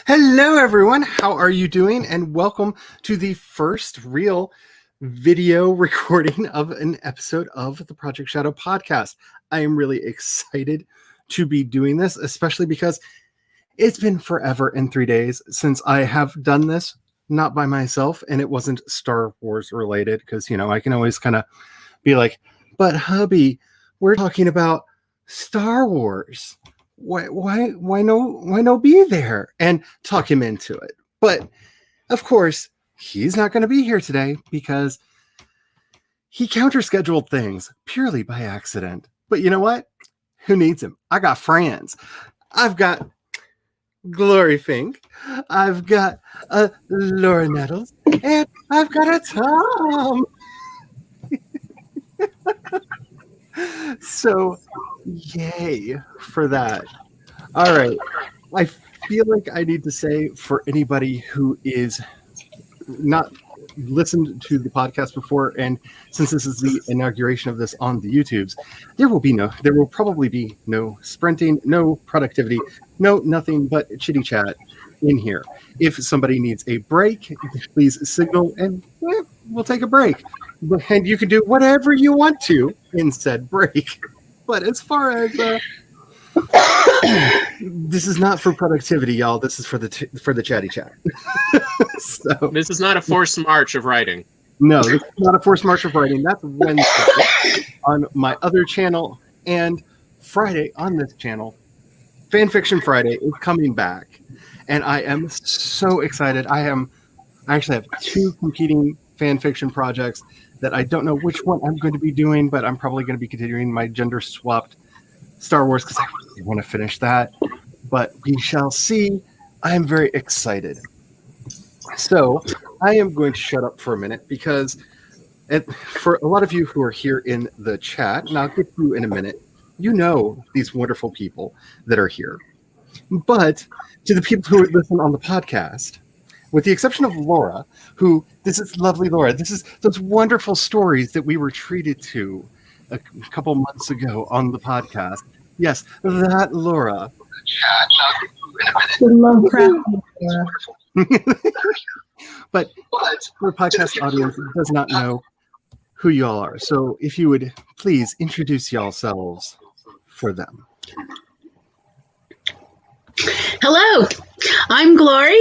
Hello, everyone. How are you doing? And welcome to the first real video recording of an episode of the Project Shadow podcast. I am really excited to be doing this, especially because it's been forever and 3 days since I have done this, not by myself, and it wasn't Star Wars related, because, you know, I can always kind of be like, but hubby, we're talking about Star Wars. Why no be there and talk him into it. But of course, he's not going to be here today because he counter-scheduled things purely by accident. But you know what? Who needs him? I got friends. I've got Glory Fink. I've got Laura Nettles. And I've got a Tom. So, yay for that. All right. I feel like I need to say, for anybody who is not listened to the podcast before, and since this is the inauguration of this on the YouTubes, there will probably be no sprinting, no productivity, no nothing but chitty chat in here. If somebody needs a break, please signal and we'll take a break. And you can do whatever you want to in said break. But as far as this is not for productivity, y'all. This is for the chatty chat. So this is not a forced march of writing. No, this is not a forced march of writing. That's Wednesday on my other channel, and Friday on this channel. Fanfiction Friday is coming back, and I am so excited. I actually have two competing fanfiction projects that I don't know which one I'm going to be doing, but I'm probably going to be continuing my gender-swapped Star Wars because I want to finish that. But we shall see. I am very excited. So I am going to shut up for a minute because for a lot of you who are here in the chat, and I'll get to you in a minute, you know these wonderful people that are here. But to the people who listen on the podcast, with the exception of Laura, this is lovely Laura. This is those wonderful stories that we were treated to a couple months ago on the podcast. Yes, that Laura. But the podcast audience does not know who y'all are. So if you would please introduce yourselves for them. Hello, I'm Glory.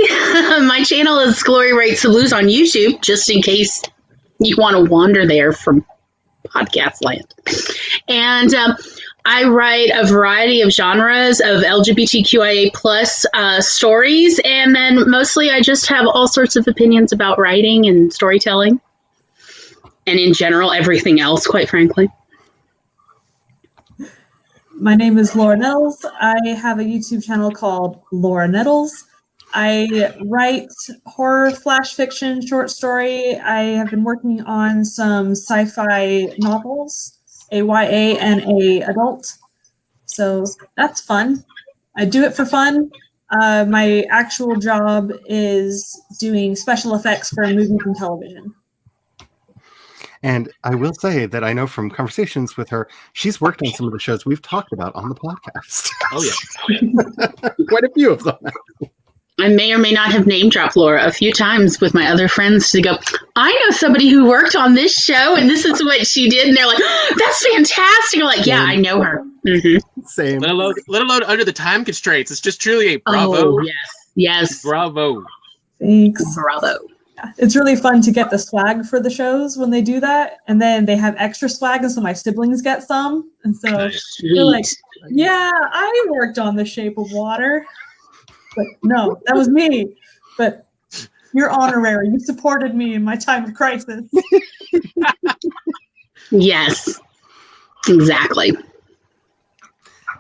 My channel is Glory Writes the Blues on YouTube, just in case you want to wander there from podcast land. And I write a variety of genres of LGBTQIA plus stories, and then mostly I just have all sorts of opinions about writing and storytelling, and in general, everything else, quite frankly. My name is Laura Nettles. I have a YouTube channel called Laura Nettles. I write horror, flash fiction, short story. I have been working on some sci-fi novels, a YA and a adult. So that's fun. I do it for fun. My actual job is doing special effects for movies and television. And I will say that I know from conversations with her, she's worked on some of the shows we've talked about on the podcast. Oh, yeah. Quite a few of them. I may or may not have name dropped Laura a few times with my other friends to go, I know somebody who worked on this show and this is what she did. And they're like, oh, that's fantastic. I'm like, yeah, I know her. Mm-hmm. Same. Let alone under the time constraints. It's just truly a bravo. Oh, yes. Yes. Bravo. Thanks. Bravo. It's really fun to get the swag for the shows when they do that. And then they have extra swag, and so my siblings get some. And so they're like, yeah, I worked on The Shape of Water. But no, that was me. But you're honorary. You supported me in my time of crisis. Yes, exactly.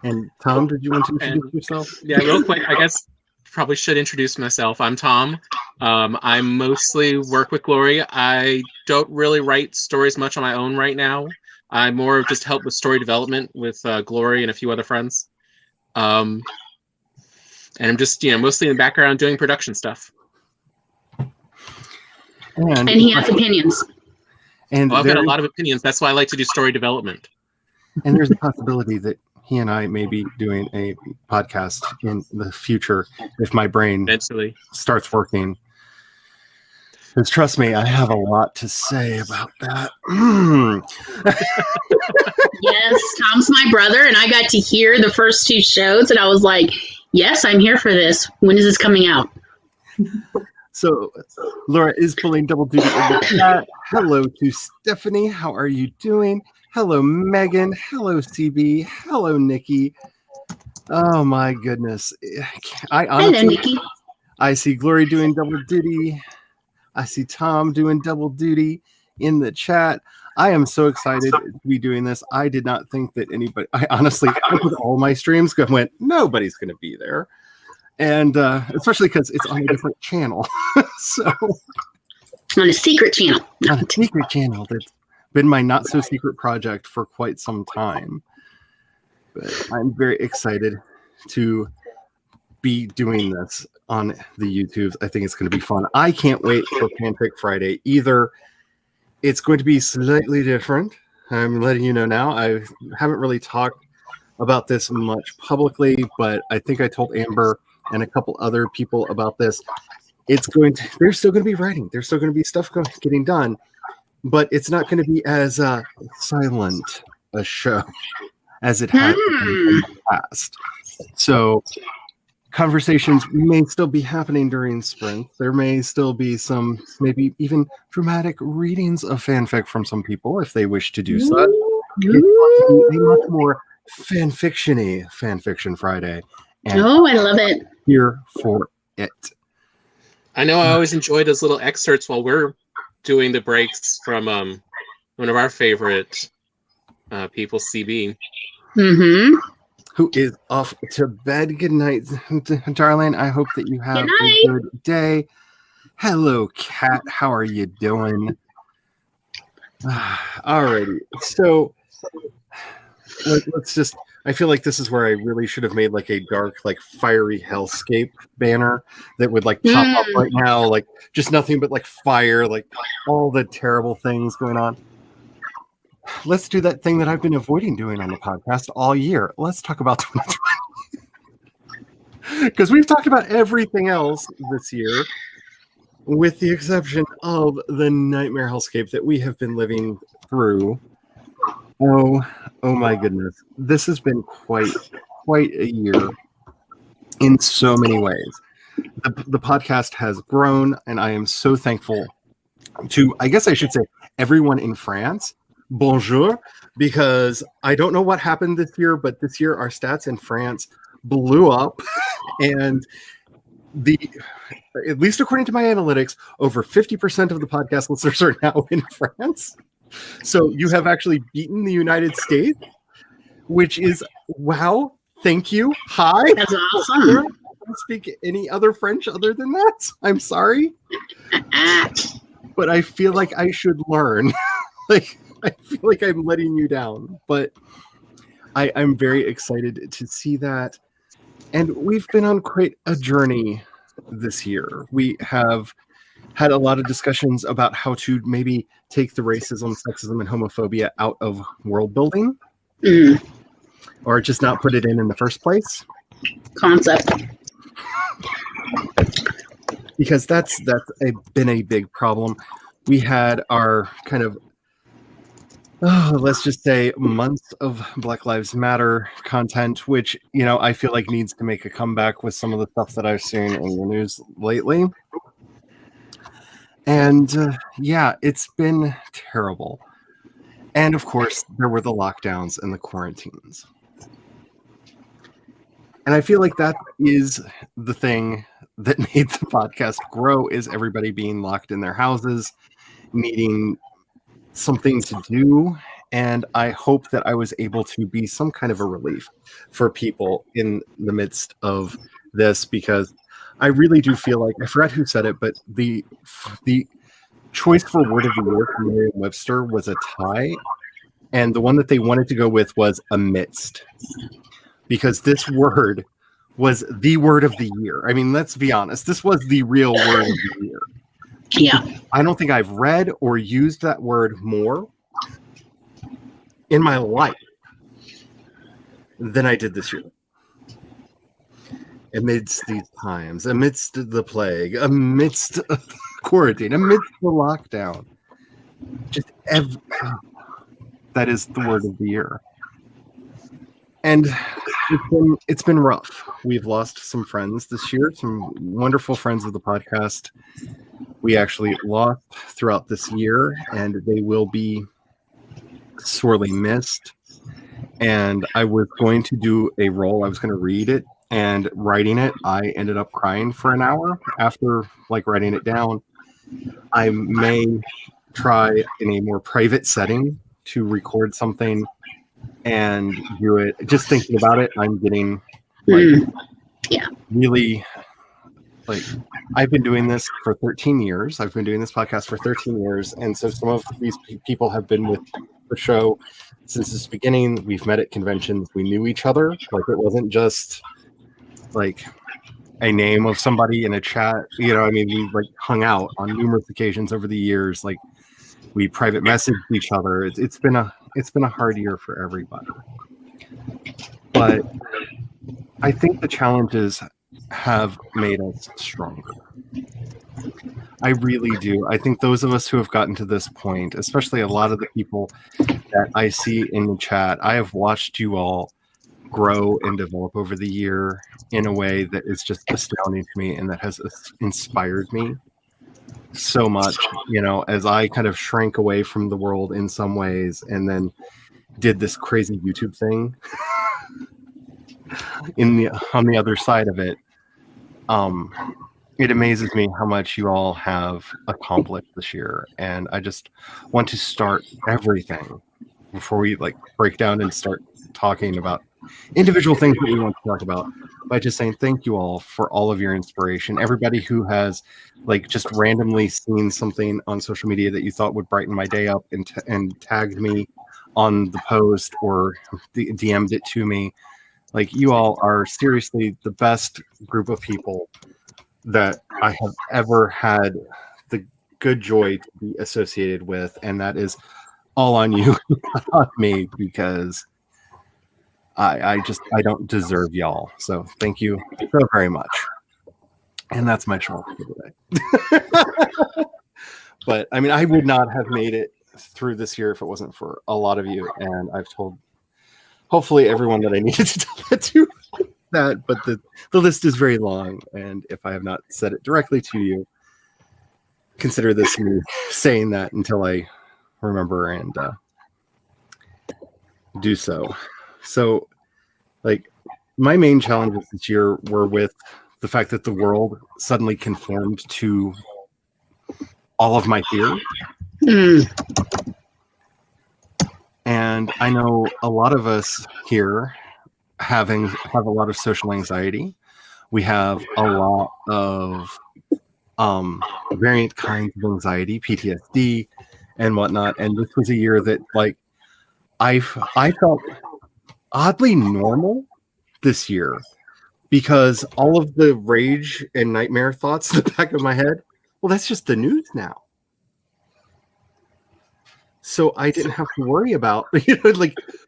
And Tom, did you want to introduce yourself? Yeah, real quick. I guess probably should introduce myself. I'm Tom. I mostly work with Glory. I don't really write stories much on my own right now. I more of just help with story development with Glory and a few other friends. And I'm just, mostly in the background doing production stuff. And he has opinions. And Well, I've got a lot of opinions. That's why I like to do story development. And there's a possibility that he and I may be doing a podcast in the future if my brain Eventually. starts working. Because trust me, I have a lot to say about that. Yes, Tom's my brother, and I got to hear the first 2 shows, and I was like, yes, I'm here for this. When is this coming out? So Laura is pulling double duty in the chat. Hello to Stephanie. How are you doing? Hello, Megan. Hello, CB. Hello, Nikki. Oh my goodness. I honestly, Hello, Nikki. I see Glory doing double duty. I see Tom doing double duty in the chat. I am so excited to be doing this. I did not think that anybody, I honestly, with all my streams, went, nobody's going to be there. And especially because it's on a different channel. So On a secret channel. on a secret channel that's been my not so secret project for quite some time. But I'm very excited to be doing this on the YouTubes. I think it's going to be fun. I can't wait for Fanfic Friday either. It's going to be slightly different. I'm letting you know now. I haven't really talked about this much publicly, but I think I told Amber and a couple other people about this. It's going to, they're still going to be writing. There's still going to be stuff getting done, but it's not going to be as silent a show as it has been in the past. So conversations may still be happening during spring. There may still be some, maybe even dramatic readings of fanfic from some people if they wish to do so. It's going to be a much more fanfiction-y Fanfiction Friday. And Oh, I love it. here for it. I know I always enjoy those little excerpts while we're doing the breaks from one of our favorite people, CB. Mm-hmm. Who is off to bed. Good night, darling. I hope that you have Good night. a good day. Hello, Kat. How are you doing? Alrighty. So let's just, I feel like this is where I really should have made like a dark, like fiery hellscape banner that would like pop up right now, like just nothing but like fire, like all the terrible things going on. Let's do that thing that I've been avoiding doing on the podcast all year. Let's talk about 2020. Because we've talked about everything else this year, with the exception of the nightmare hellscape that we have been living through. Oh my goodness. This has been quite a year in so many ways. The podcast has grown, and I am so thankful to, I guess I should say, everyone in France. Bonjour, because I don't know what happened this year, but this year our stats in France blew up, and at least according to my analytics, over 50% of the podcast listeners are now in France. So you have actually beaten the United States, which is, wow, thank you. Hi. That's awesome. I don't speak any other French other than that. I'm sorry. But I feel like I should learn. Like, I feel like I'm letting you down, but I'm very excited to see that. And we've been on quite a journey this year. We have had a lot of discussions about how to maybe take the racism, sexism, and homophobia out of world building, or just not put it in the first place. Concept. Because that's been a big problem. We had our kind of, let's just say, months of Black Lives Matter content, which, you know, I feel like needs to make a comeback with some of the stuff that I've seen in the news lately. And yeah, it's been terrible. And of course, there were the lockdowns and the quarantines. And I feel like that is the thing that made the podcast grow, is everybody being locked in their houses, needing something to do. And I hope that I was able to be some kind of a relief for people in the midst of this, because I really do feel like, I forgot who said it, but the choice for word of the year from Merriam-Webster was a tie, and the one that they wanted to go with was amidst, because this word was the word of the year. I mean, let's be honest, this was the real word of the year. Yeah. I don't think I've read or used that word more in my life than I did this year. Amidst these times, amidst the plague, amidst quarantine, amidst the lockdown, just that is the word of the year. And it's been rough. We've lost some friends this year, some wonderful friends of the podcast. We actually lost throughout this year, and they will be sorely missed. And I was going to do a role. I was going to read it, and writing it, I ended up crying for an hour after writing it down. I may try in a more private setting to record something and do it. Just thinking about it, I'm getting really I've been doing this for 13 years. I've been doing this podcast for 13 years. And so some of these people have been with the show since its beginning. We've met at conventions. We knew each other. It wasn't just a name of somebody in a chat. We hung out on numerous occasions over the years. We private messaged each other. It's been a hard year for everybody. But I think the challenges have made us stronger. I really do. I think those of us who have gotten to this point, especially a lot of the people that I see in the chat, I have watched you all grow and develop over the year in a way that is just astounding to me and that has inspired me so much, as I kind of shrank away from the world in some ways and then did this crazy YouTube thing on the other side of it. It amazes me how much you all have accomplished this year. And I just want to start everything before we break down and start talking about individual things that we want to talk about by just saying thank you all for all of your inspiration. Everybody who has just randomly seen something on social media that you thought would brighten my day up and tagged me on the post or DM'd it to me. You all are seriously the best group of people that I have ever had the good joy to be associated with. And that is all on you, not me, because I don't deserve y'all. So thank you so very much. And that's my show for today. But I would not have made it through this year if it wasn't for a lot of you. And I've told hopefully everyone that I needed to tell that to that, but the list is very long. And if I have not said it directly to you, consider this me saying that until I remember and do so. So, my main challenges this year were with the fact that the world suddenly conformed to all of my fears. And I know a lot of us here have a lot of social anxiety. We have a lot of variant kinds of anxiety, PTSD, and whatnot. And this was a year that I felt oddly normal this year because all of the rage and nightmare thoughts in the back of my head, well, that's just the news now. So I didn't have to worry about,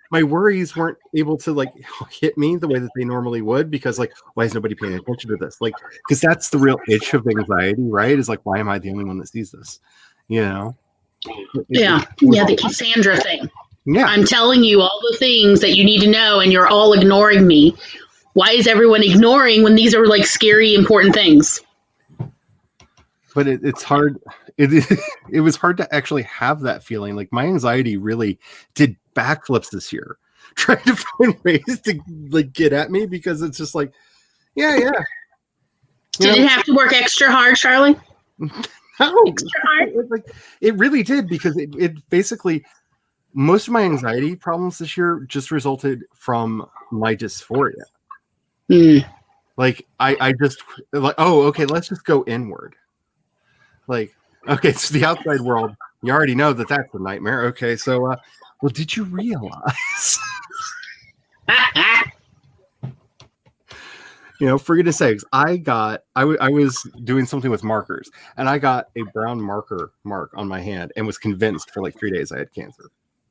my worries weren't able to hit me the way that they normally would because why is nobody paying attention to this? Because that's the real itch of anxiety, right? Is why am I the only one that sees this? Yeah, the Cassandra thing. Yeah. I'm telling you all the things that you need to know and you're all ignoring me. Why is everyone ignoring when these are scary, important things? But it's hard. It was hard to actually have that feeling. My anxiety really did backflips this year, trying to find ways to get at me because it's just yeah. Did it have to work extra hard, Charlie? No, extra hard. It really did because it basically most of my anxiety problems this year just resulted from my dysphoria. I just okay, let's just go inward. Okay, so the outside world, you already know that that's a nightmare. Okay, so, well, did you realize For goodness sakes, I was doing something with markers, and I got a brown marker mark on my hand, and was convinced for like 3 days I had cancer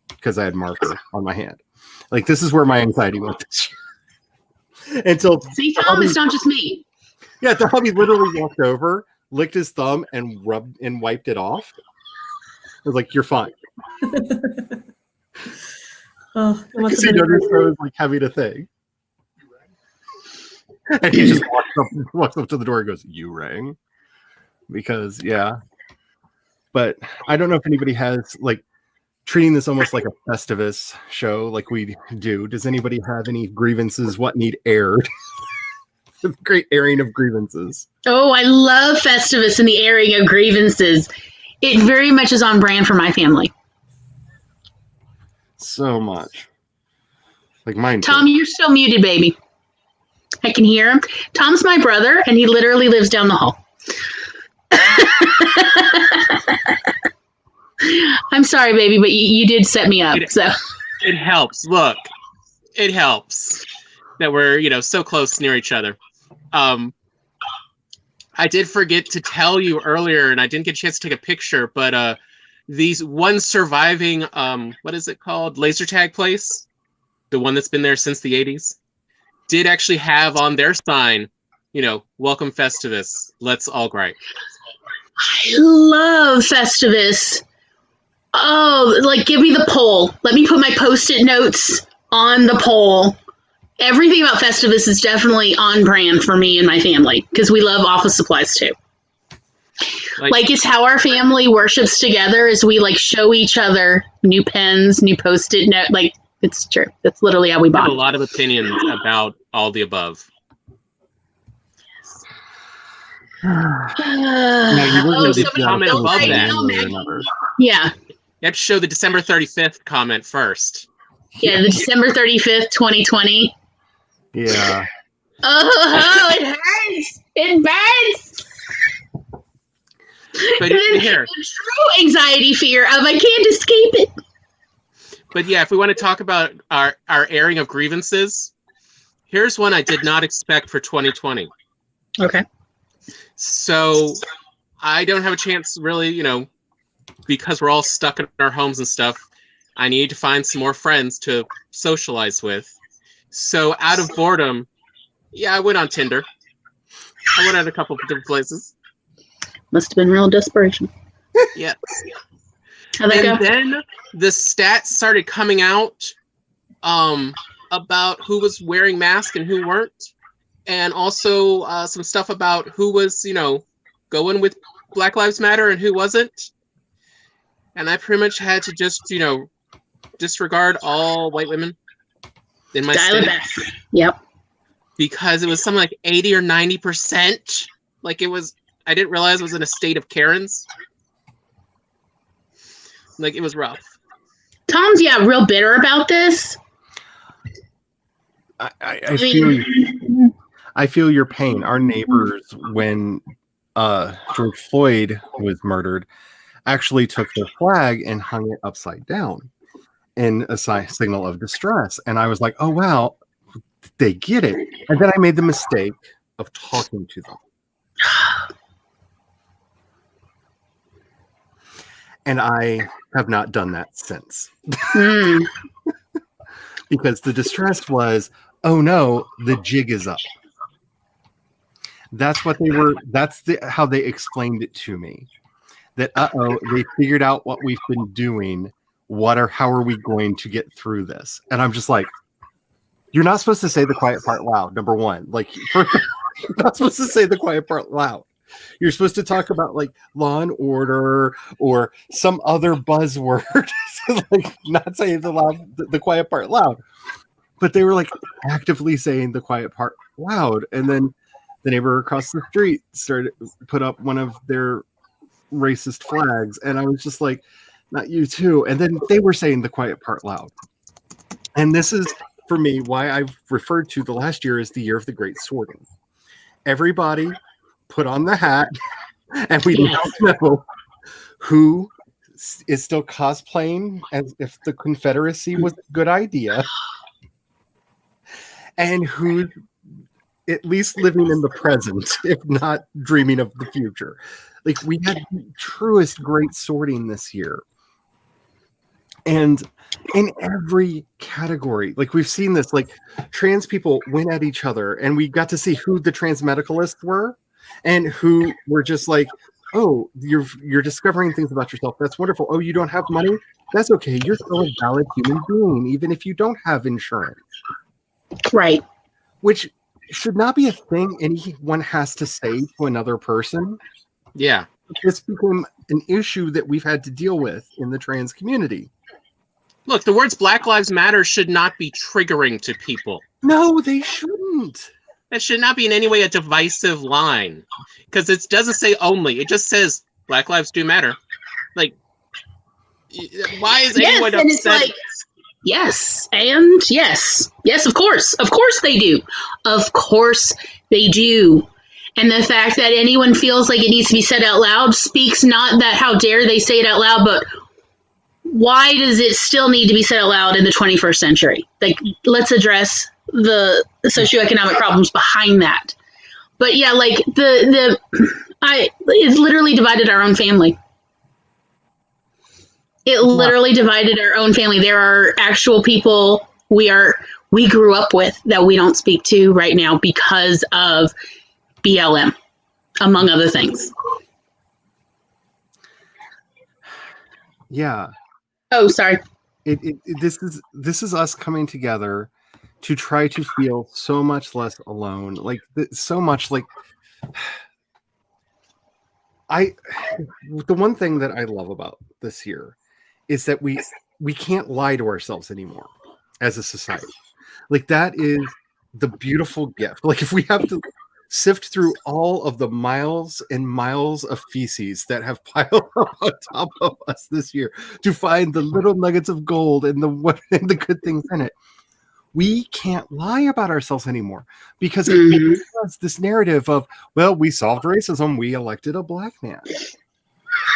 because I had marker on my hand. Like, this is where my anxiety went this year. Until See, Tom, it's not just me. yeah, the hubby literally walked over, licked his thumb, and rubbed and wiped it off. I was like, "You're fine." Oh, it must Because have he been noticed I was like having a thing. And he just walks up to the door and goes, "You rang?" Because yeah. But I don't know if anybody has like treating this almost like a Festivus show like we do. Does anybody have any grievances? What need aired? The great airing of grievances. Oh, I love Festivus and the airing of grievances. It very much is on brand for my family. So much. Like mine. Tom, you're still muted, baby. I can hear him. Tom's my brother, and he literally lives down the hall. I'm sorry, baby, but you did set me up. So It helps. Look, it helps that we're so close near each other. I did forget to tell you earlier, and I didn't get a chance to take a picture, but these one surviving what is it called, laser tag place, the one that's been there since the 80s, did actually have on their sign, welcome Festivus, let's all gripe. I love Festivus. Oh, like, give me the poll. Let me put my Post-it notes on the poll. Everything about Festivus is definitely on brand for me and my family, because we love office supplies too. Like, it's how our family worships together, is we like show each other new pens, new Post-it note. Like, it's true. That's literally how we I have bond. a lot of opinions about all the above. Somebody don't write down, Maggie. Yeah. You have to show the December 35th comment first. Yeah, the December 35th, 2020. Yeah. Oh, it hurts. It burns. But Then here, the true anxiety fear of I can't escape it. but yeah, if we want to talk about our airing of grievances, here's one I did not expect for 2020. Okay. So I don't have a chance really, because we're all stuck in our homes and stuff. I need to find some more friends to socialize with. So out of boredom, I went on Tinder. I went out a couple of different places. Must have been real desperation. Yes. How'd that And go? then the stats started coming out about who was wearing masks and who weren't. And also some stuff about who was, going with Black Lives Matter and who wasn't. And I pretty much had to just, disregard all white women in my Dial it state. back. Yep. Because it was something like 80 or 90%. Like I didn't realize it was in a state of Karens. Like, it was rough. Tom's real bitter about this. I feel your pain. Our neighbors, when George Floyd was murdered, actually took their flag and hung it upside down in a signal of distress. And I was like, oh, wow, they get it. And then I made the mistake of talking to them. And I have not done that since. Because the distress was, oh no, the jig is up. That's what they were. That's how they explained it to me. That they figured out what we've been doing. How are we going to get through this? And I'm just like, you're not supposed to say the quiet part loud. Number one, like, you're not supposed to say the quiet part loud. You're supposed to talk about like law and order or some other buzzword, like not saying the quiet part loud. But they were like actively saying the quiet part loud, and then the neighbor across the street put up one of their racist flags, and I was just like, not you too. And then they were saying the quiet part loud. And this is, for me, why I've referred to the last year as the year of the great sorting. Everybody put on the hat, and we now know who is still cosplaying as if the Confederacy was a good idea, and who's at least living in the present, if not dreaming of the future. Like, we had the truest great sorting this year. And in every category, like we've seen this, like trans people went at each other, and we got to see who the trans medicalists were and who were just like, oh, you're discovering things about yourself. That's wonderful. Oh, you don't have money? That's okay. You're still a valid human being, even if you don't have insurance. Right. Which should not be a thing anyone has to say to another person. Yeah. This became an issue that we've had to deal with in the trans community. Look, the words Black Lives Matter should not be triggering to people. No, they shouldn't. That should not be in any way a divisive line. Because it doesn't say only. It just says Black Lives do matter. Like, why is anyone upset? And it's like, yes, and yes. Yes, of course. Of course they do. Of course they do. And the fact that anyone feels like it needs to be said out loud speaks not that how dare they say it out loud, but why does it still need to be said out loud in the 21st century? Like, let's address the socioeconomic problems behind that. But yeah, like it literally divided our own family. It literally divided our own family. There are actual people we grew up with that we don't speak to right now because of BLM, among other things. Yeah. Oh, sorry. This is us coming together to try to feel so much less alone. Like so much like the one thing that I love about this year is that we can't lie to ourselves anymore as a society. Like, that is the beautiful gift. Like, if we have to sift through all of the miles and miles of feces that have piled up on top of us this year to find the little nuggets of gold and the good things in it, we can't lie about ourselves anymore, because it gives us this narrative of, well, we solved racism, we elected a black man.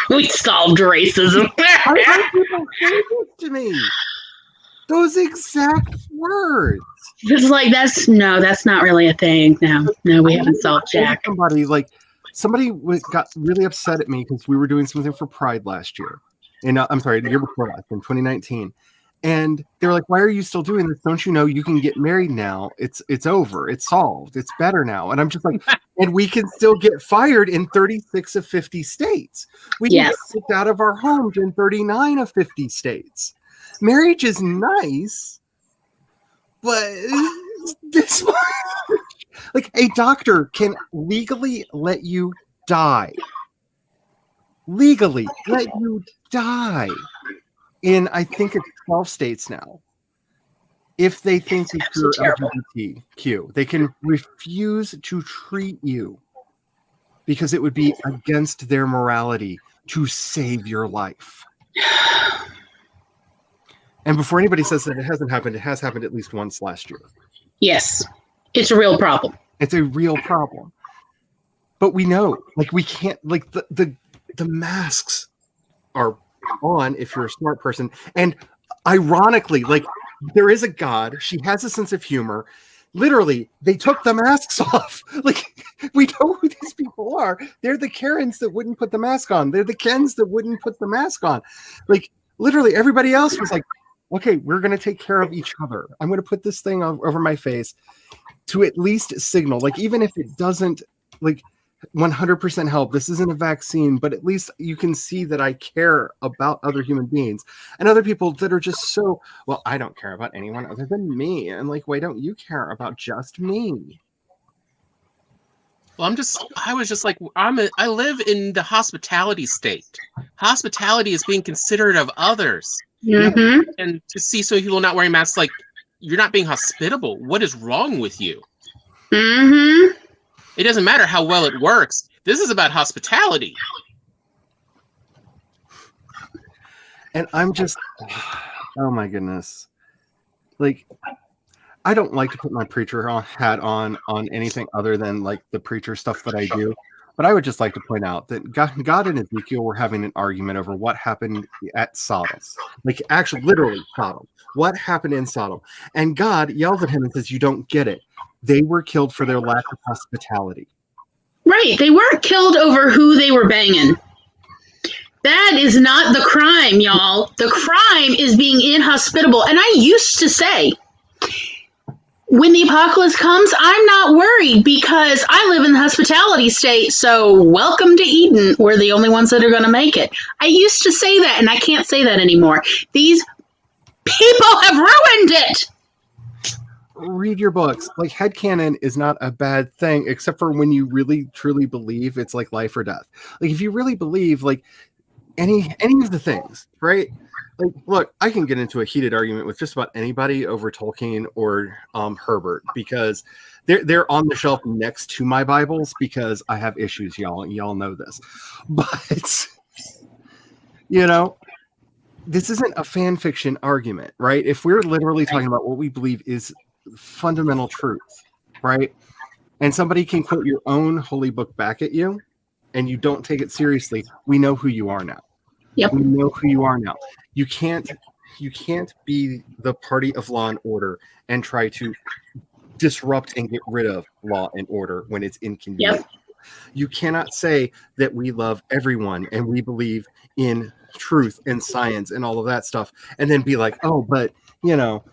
We solved racism. I heard people say this to me. Those exact words. It's like, that's not really a thing. No, we haven't solved Jack. Somebody got really upset at me because we were doing something for Pride last year. The year before last, in 2019. And they were like, why are you still doing this? Don't you know you can get married now? It's over. It's solved. It's better now. And I'm just like, and we can still get fired in 36 of 50 states. We can get kicked out of our homes in 39 of 50 states. Marriage is nice, but this like, a doctor can legally let you die. Legally let you die in, I think it's 12 states now. If they think that you're LGBTQ, they can refuse to treat you because it would be against their morality to save your life. And before anybody says that it hasn't happened, it has happened at least once last year. Yes, it's a real problem. It's a real problem. But we know, like, we can't, like, the masks are on if you're a smart person. And ironically, like, there is a God. She has a sense of humor. Literally, they took the masks off. Like, we know who these people are. They're the Karens that wouldn't put the mask on. They're the Kens that wouldn't put the mask on. Like, literally, everybody else was like, okay, we're going to take care of each other. I'm going to put this thing over my face to at least signal, like, even if it doesn't, like, 100% help, this isn't a vaccine, but at least you can see that I care about other human beings. And other people that are just so, well, I don't care about anyone other than me. And like, why don't you care about just me? Well, I was just like, I live in the hospitality state. Hospitality is being considerate of others. Mm-hmm. And to see so people not wearing masks, like, you're not being hospitable. What is wrong with you? Mm-hmm. It doesn't matter how well it works. This is about hospitality. And I'm just, oh my goodness. Like, I don't like to put my preacher hat on anything other than, like, the preacher stuff that I do. But I would just like to point out that God and Ezekiel were having an argument over what happened at Sodom. Like, actually, literally Sodom. What happened in Sodom? And God yells at him and says, you don't get it. They were killed for their lack of hospitality. Right. They weren't killed over who they were banging. That is not the crime, y'all. The crime is being inhospitable. And I used to say, when the apocalypse comes, I'm not worried because I live in the hospitality state. So welcome to Eden. We're the only ones that are going to make it. I used to say that, and I can't say that anymore. These people have ruined it. Read your books. Like, headcanon is not a bad thing, except for when you really truly believe it's like life or death. Like, if you really believe like any of the things, right? Like, look, I can get into a heated argument with just about anybody over Tolkien or Herbert because they're on the shelf next to my Bibles because I have issues, y'all. Y'all know this, but you know, this isn't a fan fiction argument, right? If we're literally talking about what we believe is fundamental truth, right? And somebody can quote your own holy book back at you, and you don't take it seriously. We know who you are now. Yep. We know who you are now. You can't be the party of law and order and try to disrupt and get rid of law and order when it's inconvenient. Yep. You cannot say that we love everyone and we believe in truth and science and all of that stuff, and then be like, oh, but you know,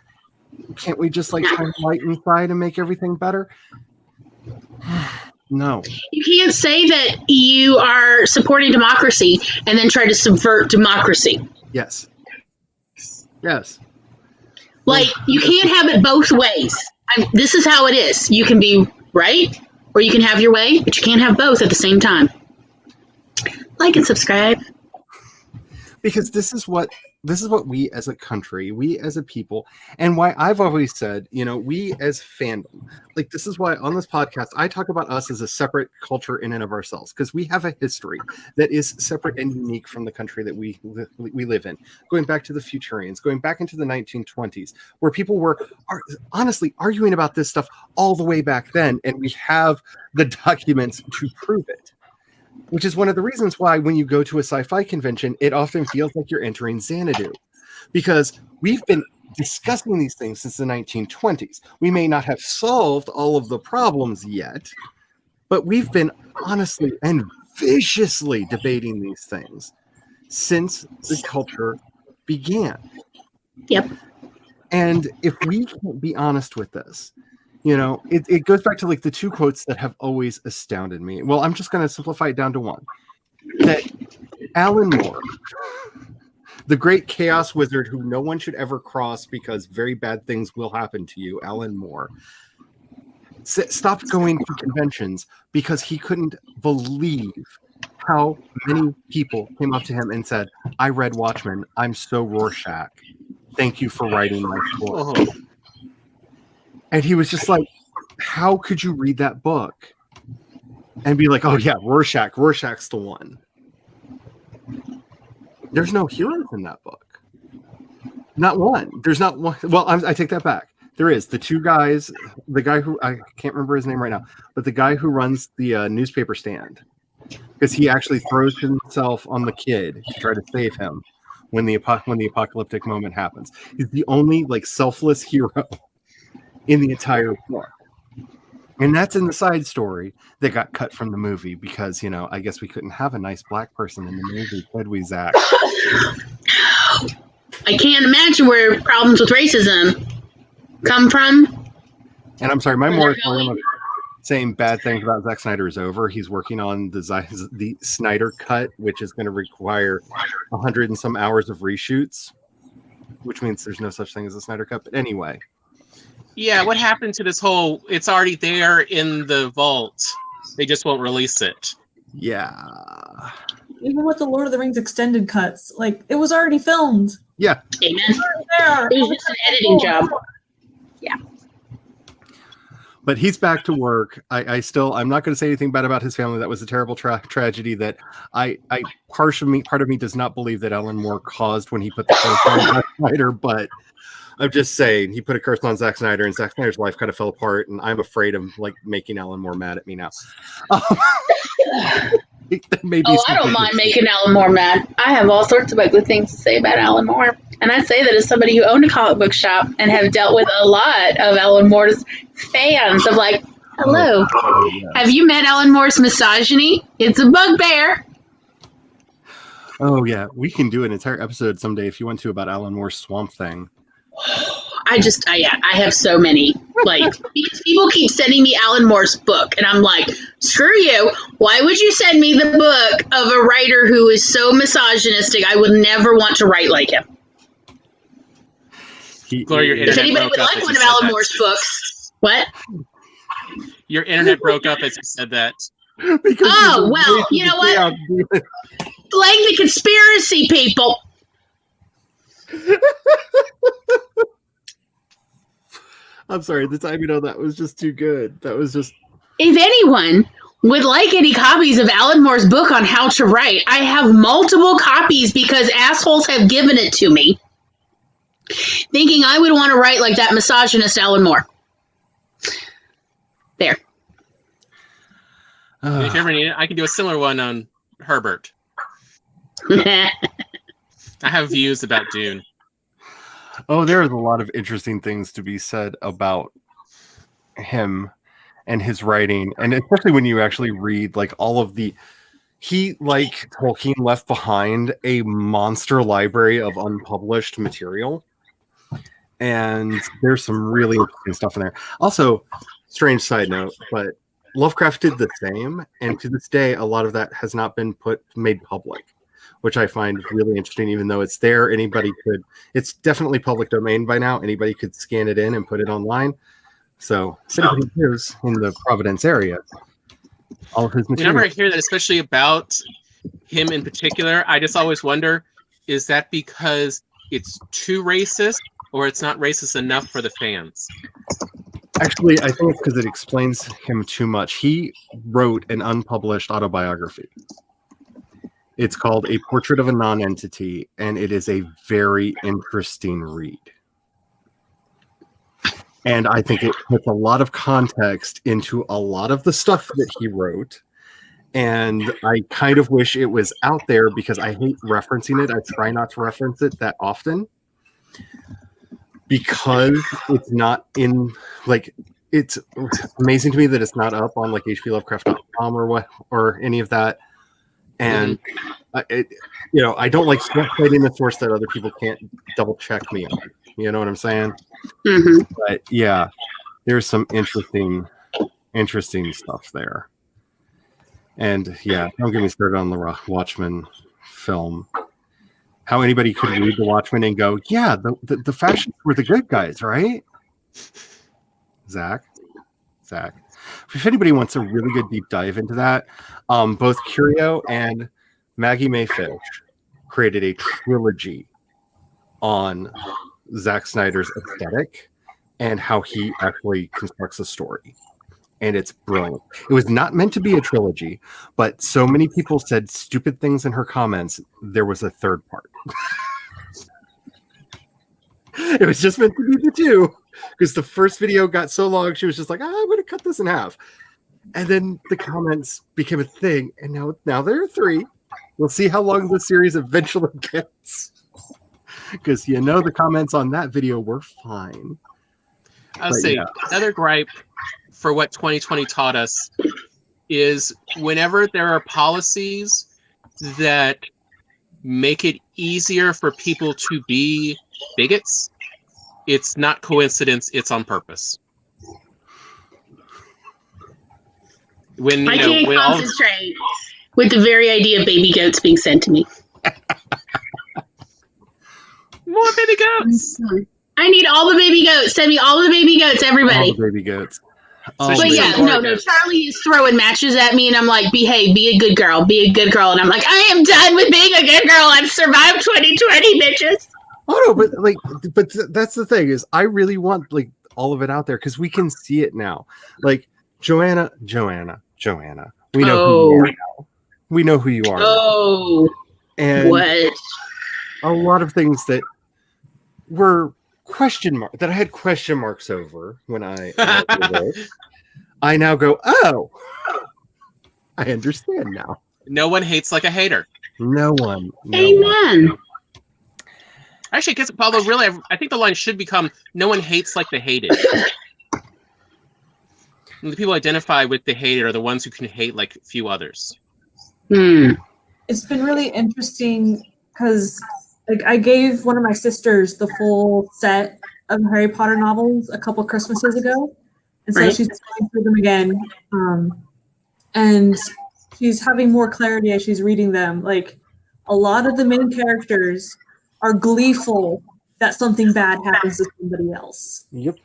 can't we just like turn light inside and make everything better? No. You can't say that you are supporting democracy and then try to subvert democracy. Yes. Yes. Like, you can't have it both ways. This is how it is. You can be right or you can have your way, but you can't have both at the same time. Like and subscribe. Because this is what we as a country, we as a people, and why I've always said, you know, we as fandom, like this is why on this podcast, I talk about us as a separate culture in and of ourselves, because we have a history that is separate and unique from the country that we live in. Going back to the Futurians, going back into the 1920s, where people were honestly arguing about this stuff all the way back then, and we have the documents to prove it. Which is one of the reasons why when you go to a sci-fi convention, it often feels like you're entering Xanadu. Because we've been discussing these things since the 1920s. We may not have solved all of the problems yet, but we've been honestly and viciously debating these things since the culture began. Yep. And if we can't be honest with this, you know, it goes back to like the two quotes that have always astounded me. Well, I'm just going to simplify it down to one. That Alan Moore, the great chaos wizard who no one should ever cross because very bad things will happen to you, Alan Moore, stopped going to conventions because he couldn't believe how many people came up to him and said, I read Watchmen. I'm so Rorschach. Thank you for writing my story. And he was just like, how could you read that book and be like, oh yeah, Rorschach's the one. There's no heroes in that book. Not one. There's not one. Well, I take that back. There is. The two guys, the guy who, I can't remember his name right now, but the guy who runs the newspaper stand, because he actually throws himself on the kid to try to save him when the apocalyptic moment happens. He's the only like selfless hero in the entire book. And that's in the side story that got cut from the movie because, you know, I guess we couldn't have a nice black person in the movie, could we, Zach? I can't imagine where problems with racism come from. And I'm sorry, my moratorium of saying bad things about Zack Snyder is over. He's working on the Snyder cut, which is going to require 100 and some hours of reshoots, which means there's no such thing as a Snyder cut. But anyway. Yeah, what happened to this whole, it's already there in the vault. They just won't release it. Yeah. Even with the Lord of the Rings extended cuts, like, it was already filmed. Yeah. Amen. It was just an editing job. Yeah. But he's back to work. I'm not going to say anything bad about his family. That was a terrible tragedy that part of me does not believe that Alan Moore caused when he put the curse on Zack Snyder, but I'm just saying he put a curse on Zack Snyder and Zack Snyder's life kind of fell apart, and I'm afraid of like making Alan Moore mad at me now. I don't mind making Alan Moore mad. I have all sorts of ugly things to say about Alan Moore. And I say that as somebody who owned a comic book shop and have dealt with a lot of Alan Moore's fans of like, hello, Oh, yes. have you met Alan Moore's misogyny? It's a bugbear. Oh, yeah. We can do an entire episode someday if you want to about Alan Moore's Swamp Thing. I have so many, like, because people keep sending me Alan Moore's book, and I'm like, screw you. Why would you send me the book of a writer who is so misogynistic? I would never want to write like him. Gloria, your If internet anybody broke would up like as one you of said Alan that. Moore's books, what? Your internet broke up as you said that. Because Oh, well, you know what? Blame the conspiracy people. I'm sorry. The timing on that was just too good. That was just. If anyone would like any copies of Alan Moore's book on how to write, I have multiple copies because assholes have given it to me, thinking I would want to write like that misogynist Alan Moore. There. If you ever need it, I can do a similar one on Herbert. I have views about Dune. Oh, there is a lot of interesting things to be said about him and his writing, and especially when you actually read like all of the. He, like Tolkien, left behind a monster library of unpublished material, and there's some really interesting stuff in there. Also, strange side note, but Lovecraft did the same, and to this day, a lot of that has not been made public, which I find really interesting. Even though it's there, anybody could. It's definitely public domain by now. Anybody could scan it in and put it online. So, if anybody lives in the Providence area, all of his material. Whenever I hear that, especially about him in particular, I just always wonder, is that because it's too racist or it's not racist enough for the fans? Actually, I think it's because it explains him too much. He wrote an unpublished autobiography. It's called A Portrait of a Non-Entity, and it is a very interesting read. And I think it puts a lot of context into a lot of the stuff that he wrote. And I kind of wish it was out there because I hate referencing it. I try not to reference it that often because it's not in, like, it's amazing to me that it's not up on like hplovecraft.com or what, or any of that. And I don't like citing the source that other people can't double check me on. You know what I'm saying? Mm-hmm. But yeah, there's some interesting stuff there. And yeah, don't get me started on the Watchmen film. How anybody could read the Watchmen and go, yeah, the fascists were the good guys, right? Zach. If anybody wants a really good deep dive into that, both Curio and Maggie May Fish created a trilogy on Zack Snyder's aesthetic and how he actually constructs a story. And it's brilliant. It was not meant to be a trilogy, but so many people said stupid things in her comments, there was a third part. It was just meant to be the two, because the first video got so long, she was just like, I'm going to cut this in half. And then the comments became a thing, and now there are three. We'll see how long the series eventually gets. Because the comments on that video were fine. I'll say another gripe for what 2020 taught us is whenever there are policies that make it easier for people to be bigots, it's not coincidence, it's on purpose. When I can't concentrate with the very idea of baby goats being sent to me. More baby goats. I need all the baby goats. Send me all the baby goats, everybody. All the baby goats. But yeah, no. Charlie is throwing matches at me, and I'm like, behave, be a good girl, And I'm like, I am done with being a good girl. I've survived 2020, bitches. Oh no, but that's the thing is, I really want like all of it out there because we can see it now. Like Joanna. We know who you are now. We know who you are. Oh, and what? A lot of things that were that I had question marks over when I I now go, oh, I understand now. No one hates like a hater. No one. Amen. Actually, because although really, I think the line should become, no one hates like the hated. And the people identify with the hate are the ones who can hate like few others. It's been really interesting because like I gave one of my sisters the full set of Harry Potter novels a couple Christmases ago, and so Right. she's going through them again, and she's having more clarity as she's reading them. Like a lot of the main characters are gleeful that something bad happens to somebody else. Yep.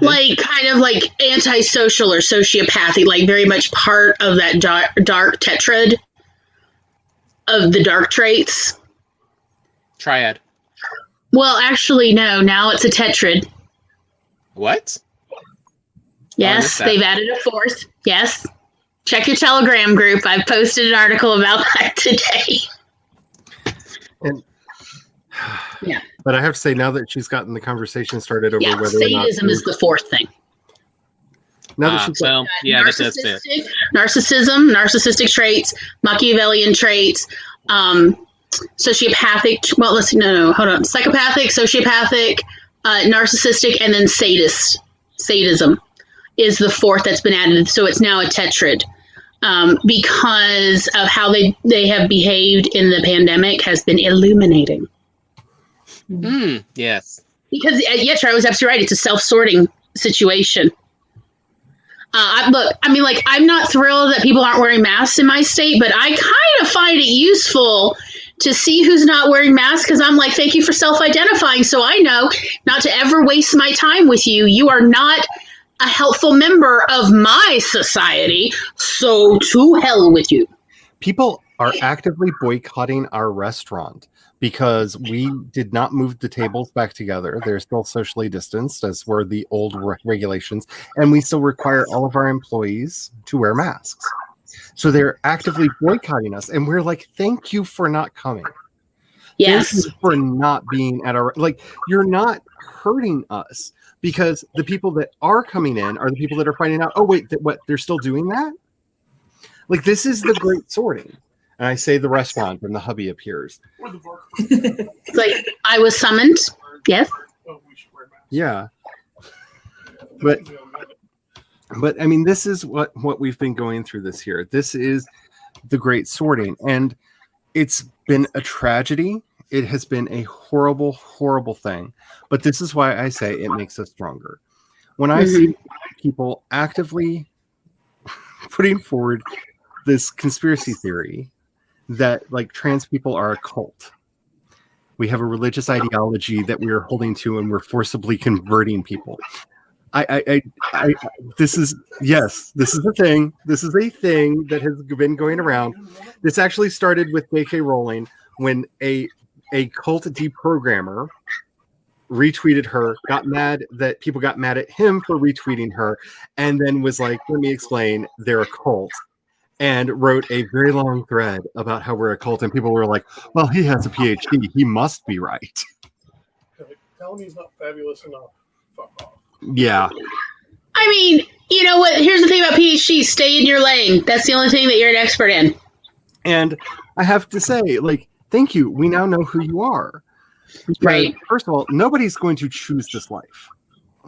Like kind of like antisocial or sociopathic, like very much part of that dark tetrad of the dark traits. Triad. Well, actually, no. Now it's a tetrad. What? Yes, missed that. they've added a fourth. Yes. Check your Telegram group. I've posted an article about that today. And Yeah. but I have to say, now that she's gotten the conversation started over Yeah, whether or not sadism is the fourth thing. now that she's Well, yeah, that does fit. Narcissism, narcissistic traits, Machiavellian traits, sociopathic. Well, let's see. No, hold on. Psychopathic, sociopathic, narcissistic, and then sadism is the fourth that's been added. So it's now a tetrad because of how they have behaved in the pandemic has been illuminating. Yes. Because yes, I was absolutely right. It's a self-sorting situation. Look, I mean, like, I'm not thrilled that people aren't wearing masks in my state, but I kind of find it useful to see who's not wearing masks because I'm like, thank you for self-identifying, so I know not to ever waste my time with you. You are not a helpful member of my society, so to hell with you. people are actively boycotting our restaurant because we did not move the tables back together. They're still socially distanced, as were the old regulations, and we still require all of our employees to wear masks. So they're actively boycotting us, and we're like, thank you for not coming. Yes. Thank you for not being at our, like, you're not hurting us, because the people that are coming in are the people that are finding out, oh wait, what, they're still doing that? Like, this is the great sorting. And I say the restaurant, and the hubby appears. It's like, I was summoned. Yes. Yeah. But I mean, this is what we've been going through this year. This is the great sorting. And it's been a tragedy. It has been a horrible, horrible thing. But this is why I say it makes us stronger. When I see people actively putting forward this conspiracy theory that, like, trans people are a cult. We have a religious ideology that we are holding to, and we're forcibly converting people. This is a thing. This is a thing that has been going around. This actually started with J.K. Rowling when a cult deprogrammer retweeted her, got mad that people got mad at him for retweeting her, and then was like, let me explain, they're a cult. And wrote a very long thread about how we're a cult, and people were like, well, he has a PhD. He must be right. Tell him he's not fabulous enough. Fuck off. Yeah. I mean, you know what? Here's the thing about PhDs. Stay in your lane. That's the only thing that you're an expert in. And I have to say, like, thank you. We now know who you are. Because, Right. First of all, nobody's going to choose this life.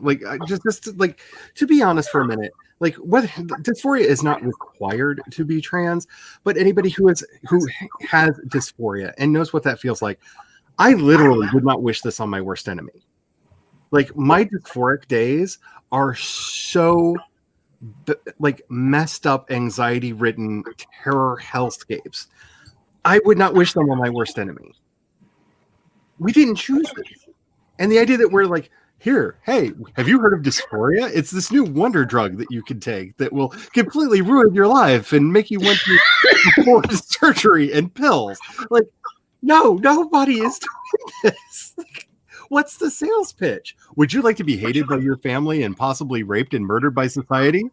Like, just like, to be honest for a minute, like, whether dysphoria is not required to be trans, but anybody who has dysphoria and knows what that feels like, I literally would not wish this on my worst enemy. Like, my dysphoric days are so like messed up, anxiety-ridden terror hellscapes. I would not wish them on my worst enemy. We didn't choose this. And the idea that we're like, here, hey, have you heard of dysphoria? It's this new wonder drug that you can take that will completely ruin your life and make you want to afford surgery and pills. Like, no, nobody is doing this. Like, what's the sales pitch? Would you like to be hated by your family and possibly raped and murdered by society?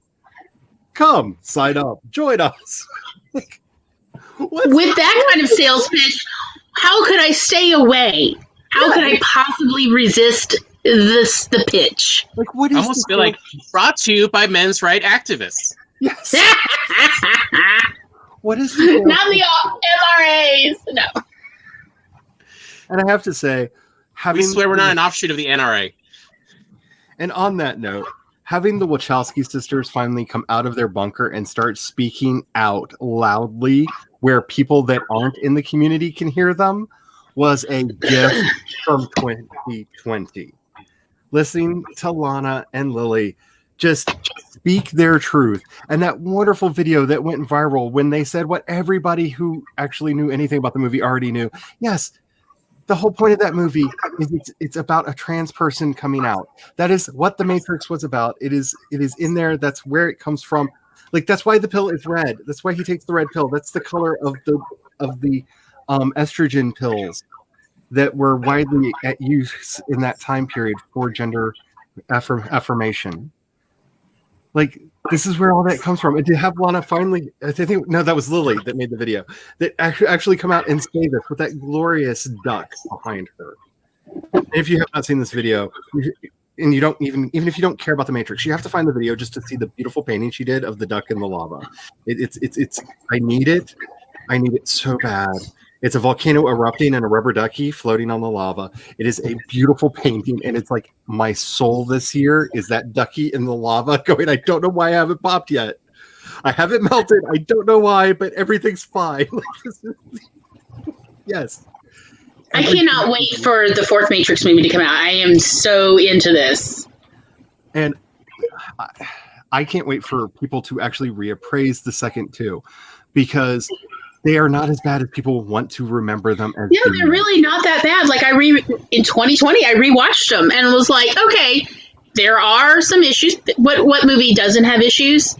Come, sign up, join us. Like, With that kind of sales pitch, how could I stay away? How could I possibly resist the pitch? Like, what I is almost the feel like brought to you by men's right activists. yes? Not What is the the MRAs. No. And I have to say, We swear we're not an offshoot of the NRA. And on that note, having the Wachowski sisters finally come out of their bunker and start speaking out loudly where people that aren't in the community can hear them was a gift from 2020. Listening to Lana and Lily just speak their truth. And that wonderful video that went viral when they said what everybody who actually knew anything about the movie already knew. Yes, the whole point of that movie is it's about a trans person coming out. That is what The Matrix was about. It is in there. That's where it comes from. Like, that's why the pill is red. That's why he takes the red pill. That's the color of the estrogen pills that were widely at use in that time period for gender affirmation. Like, this is where all that comes from. And to have Lana finally, I think, no, that was Lily that made the video, that actually come out and say this with that glorious duck behind her. And if you have not seen this video, and you don't even if you don't care about the Matrix, you have to find the video just to see the beautiful painting she did of the duck in the lava. It's I need it so bad. It's a volcano erupting and a rubber ducky floating on the lava. It is a beautiful painting, and it's like my soul this year is that ducky in the lava going, I don't know why I haven't popped yet. I haven't melted. I don't know why, but everything's fine. Yes. I cannot wait for the fourth Matrix movie to come out. I am so into this. And I can't wait for people to actually reappraise the second two, because they are not as bad as people want to remember them as. No, they're really not that bad. Like, in 2020, I rewatched them and was like, okay, there are some issues. What movie doesn't have issues?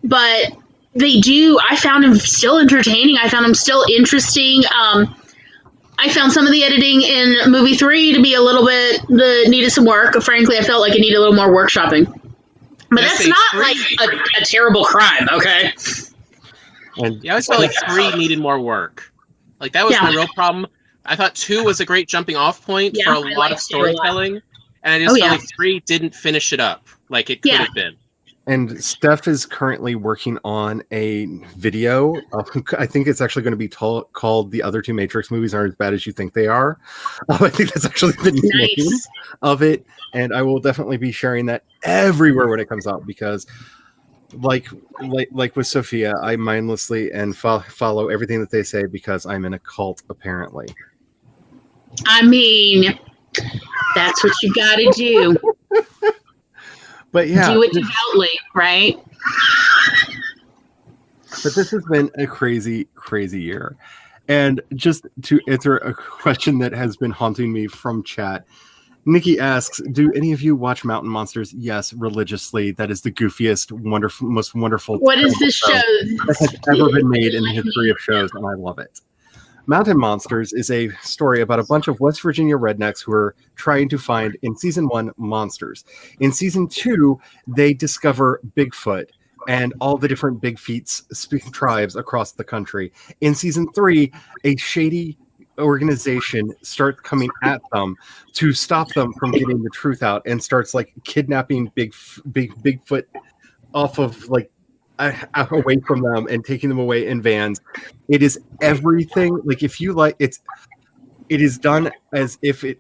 But they do. I found them still entertaining. I found them still interesting. I found some of the editing in movie 3 to be a little bit needed some work. Frankly, I felt like it needed a little more workshopping. But that's not like a terrible crime, okay? And Yeah, I always felt like 3 needed more work. Like, that was my real problem. I thought 2 was a great jumping off point for a lot of storytelling, and I just felt like 3 didn't finish it up like it could have been. And Steph is currently working on a video. I think it's actually going to be called The Other Two Matrix Movies Aren't As Bad As You Think They Are. I think that's actually the name of it. And I will definitely be sharing that everywhere when it comes out, because like with Sophia, I mindlessly and follow everything that they say because I'm in a cult, apparently. I mean, that's what you got to do. But yeah, do it devoutly, right? But this has been a crazy, crazy year. And just to answer a question that has been haunting me from chat, Nikki asks, do any of you watch Mountain Monsters? Yes, religiously. That is the goofiest, wonderful, most wonderful. What is this show that has ever been made in the history of shows, and I love it. Mountain Monsters is a story about a bunch of West Virginia rednecks who are trying to find, in season 1, monsters. In season 2, they discover Bigfoot and all the different Big Feet tribes across the country. In season 3, a shady organization starts coming at them to stop them from getting the truth out, and starts like kidnapping Bigfoot off of like away from them and taking them away in vans. It is everything. Like, if you like, it is done as if it.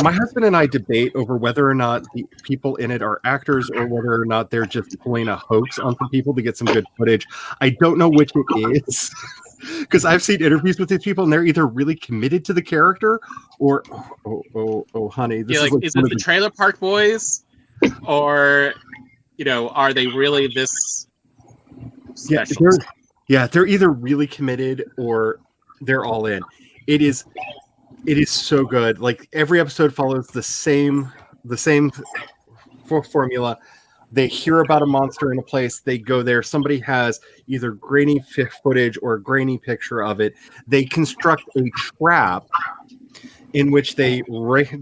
My husband and I debate over whether or not the people in it are actors or whether or not they're just pulling a hoax on some people to get some good footage. I don't know which it is, because I've seen interviews with these people and they're either really committed to the character or honey, this is it the Trailer Park Boys, or are they really this special? They're either really committed or they're all in. It is so good. Like, every episode follows the same formula. They hear about a monster in a place, they go there, somebody has either grainy footage or a grainy picture of it. They construct a trap in which they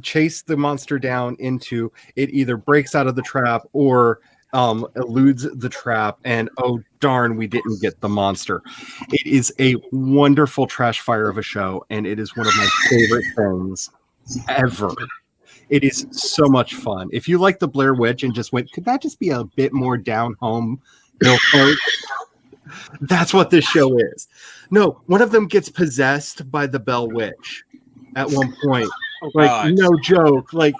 chase the monster down into it, either breaks out of the trap or eludes the trap, and oh darn, we didn't get the monster. It is a wonderful trash fire of a show, and it is one of my favorite things ever. It is so much fun. If you like the Blair Witch and just went, could that just be a bit more down home? That's what this show is. No, one of them gets possessed by the Bell Witch at one point. No joke. Like,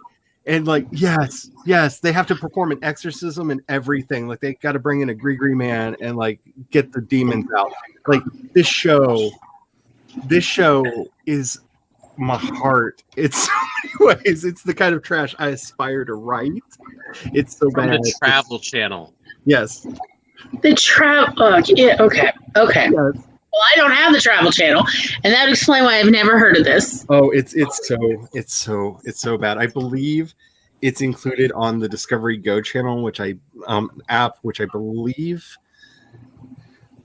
And like, yes, they have to perform an exorcism and everything. Like they got to bring in a Grigri man and like get the demons out. Like this show is my heart. It's so many ways. It's the kind of trash I aspire to write. It's so From bad. the Travel Channel. Yes. The travel. Yeah. Okay. Yes. Well, I don't have the Travel Channel, and that would explain why I've never heard of this. Oh, it's so bad. I believe it's included on the Discovery Go channel, which I believe.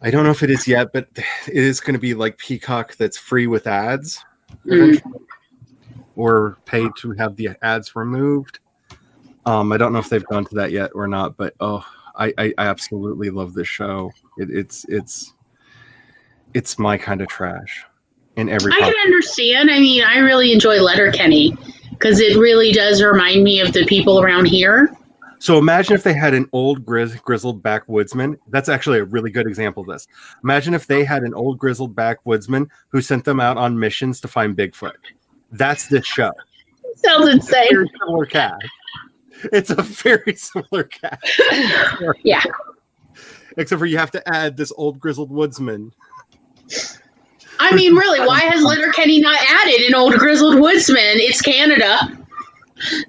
I don't know if it is yet, but it is going to be like Peacock that's free with ads, or paid to have the ads removed. I don't know if they've gone to that yet or not, but I absolutely love this show. It's my kind of trash in every. I can understand. I mean, I really enjoy Letterkenny because it really does remind me of the people around here. So imagine if they had an old grizzled backwoodsman. That's actually a really good example of this. Imagine if they had an old grizzled backwoodsman who sent them out on missions to find Bigfoot. That's this show. Sounds insane. Very similar cast. It's a very similar cast. Yeah. Except for you have to add this old grizzled woodsman. I mean, really, why has Letterkenny not added an old grizzled woodsman? It's Canada.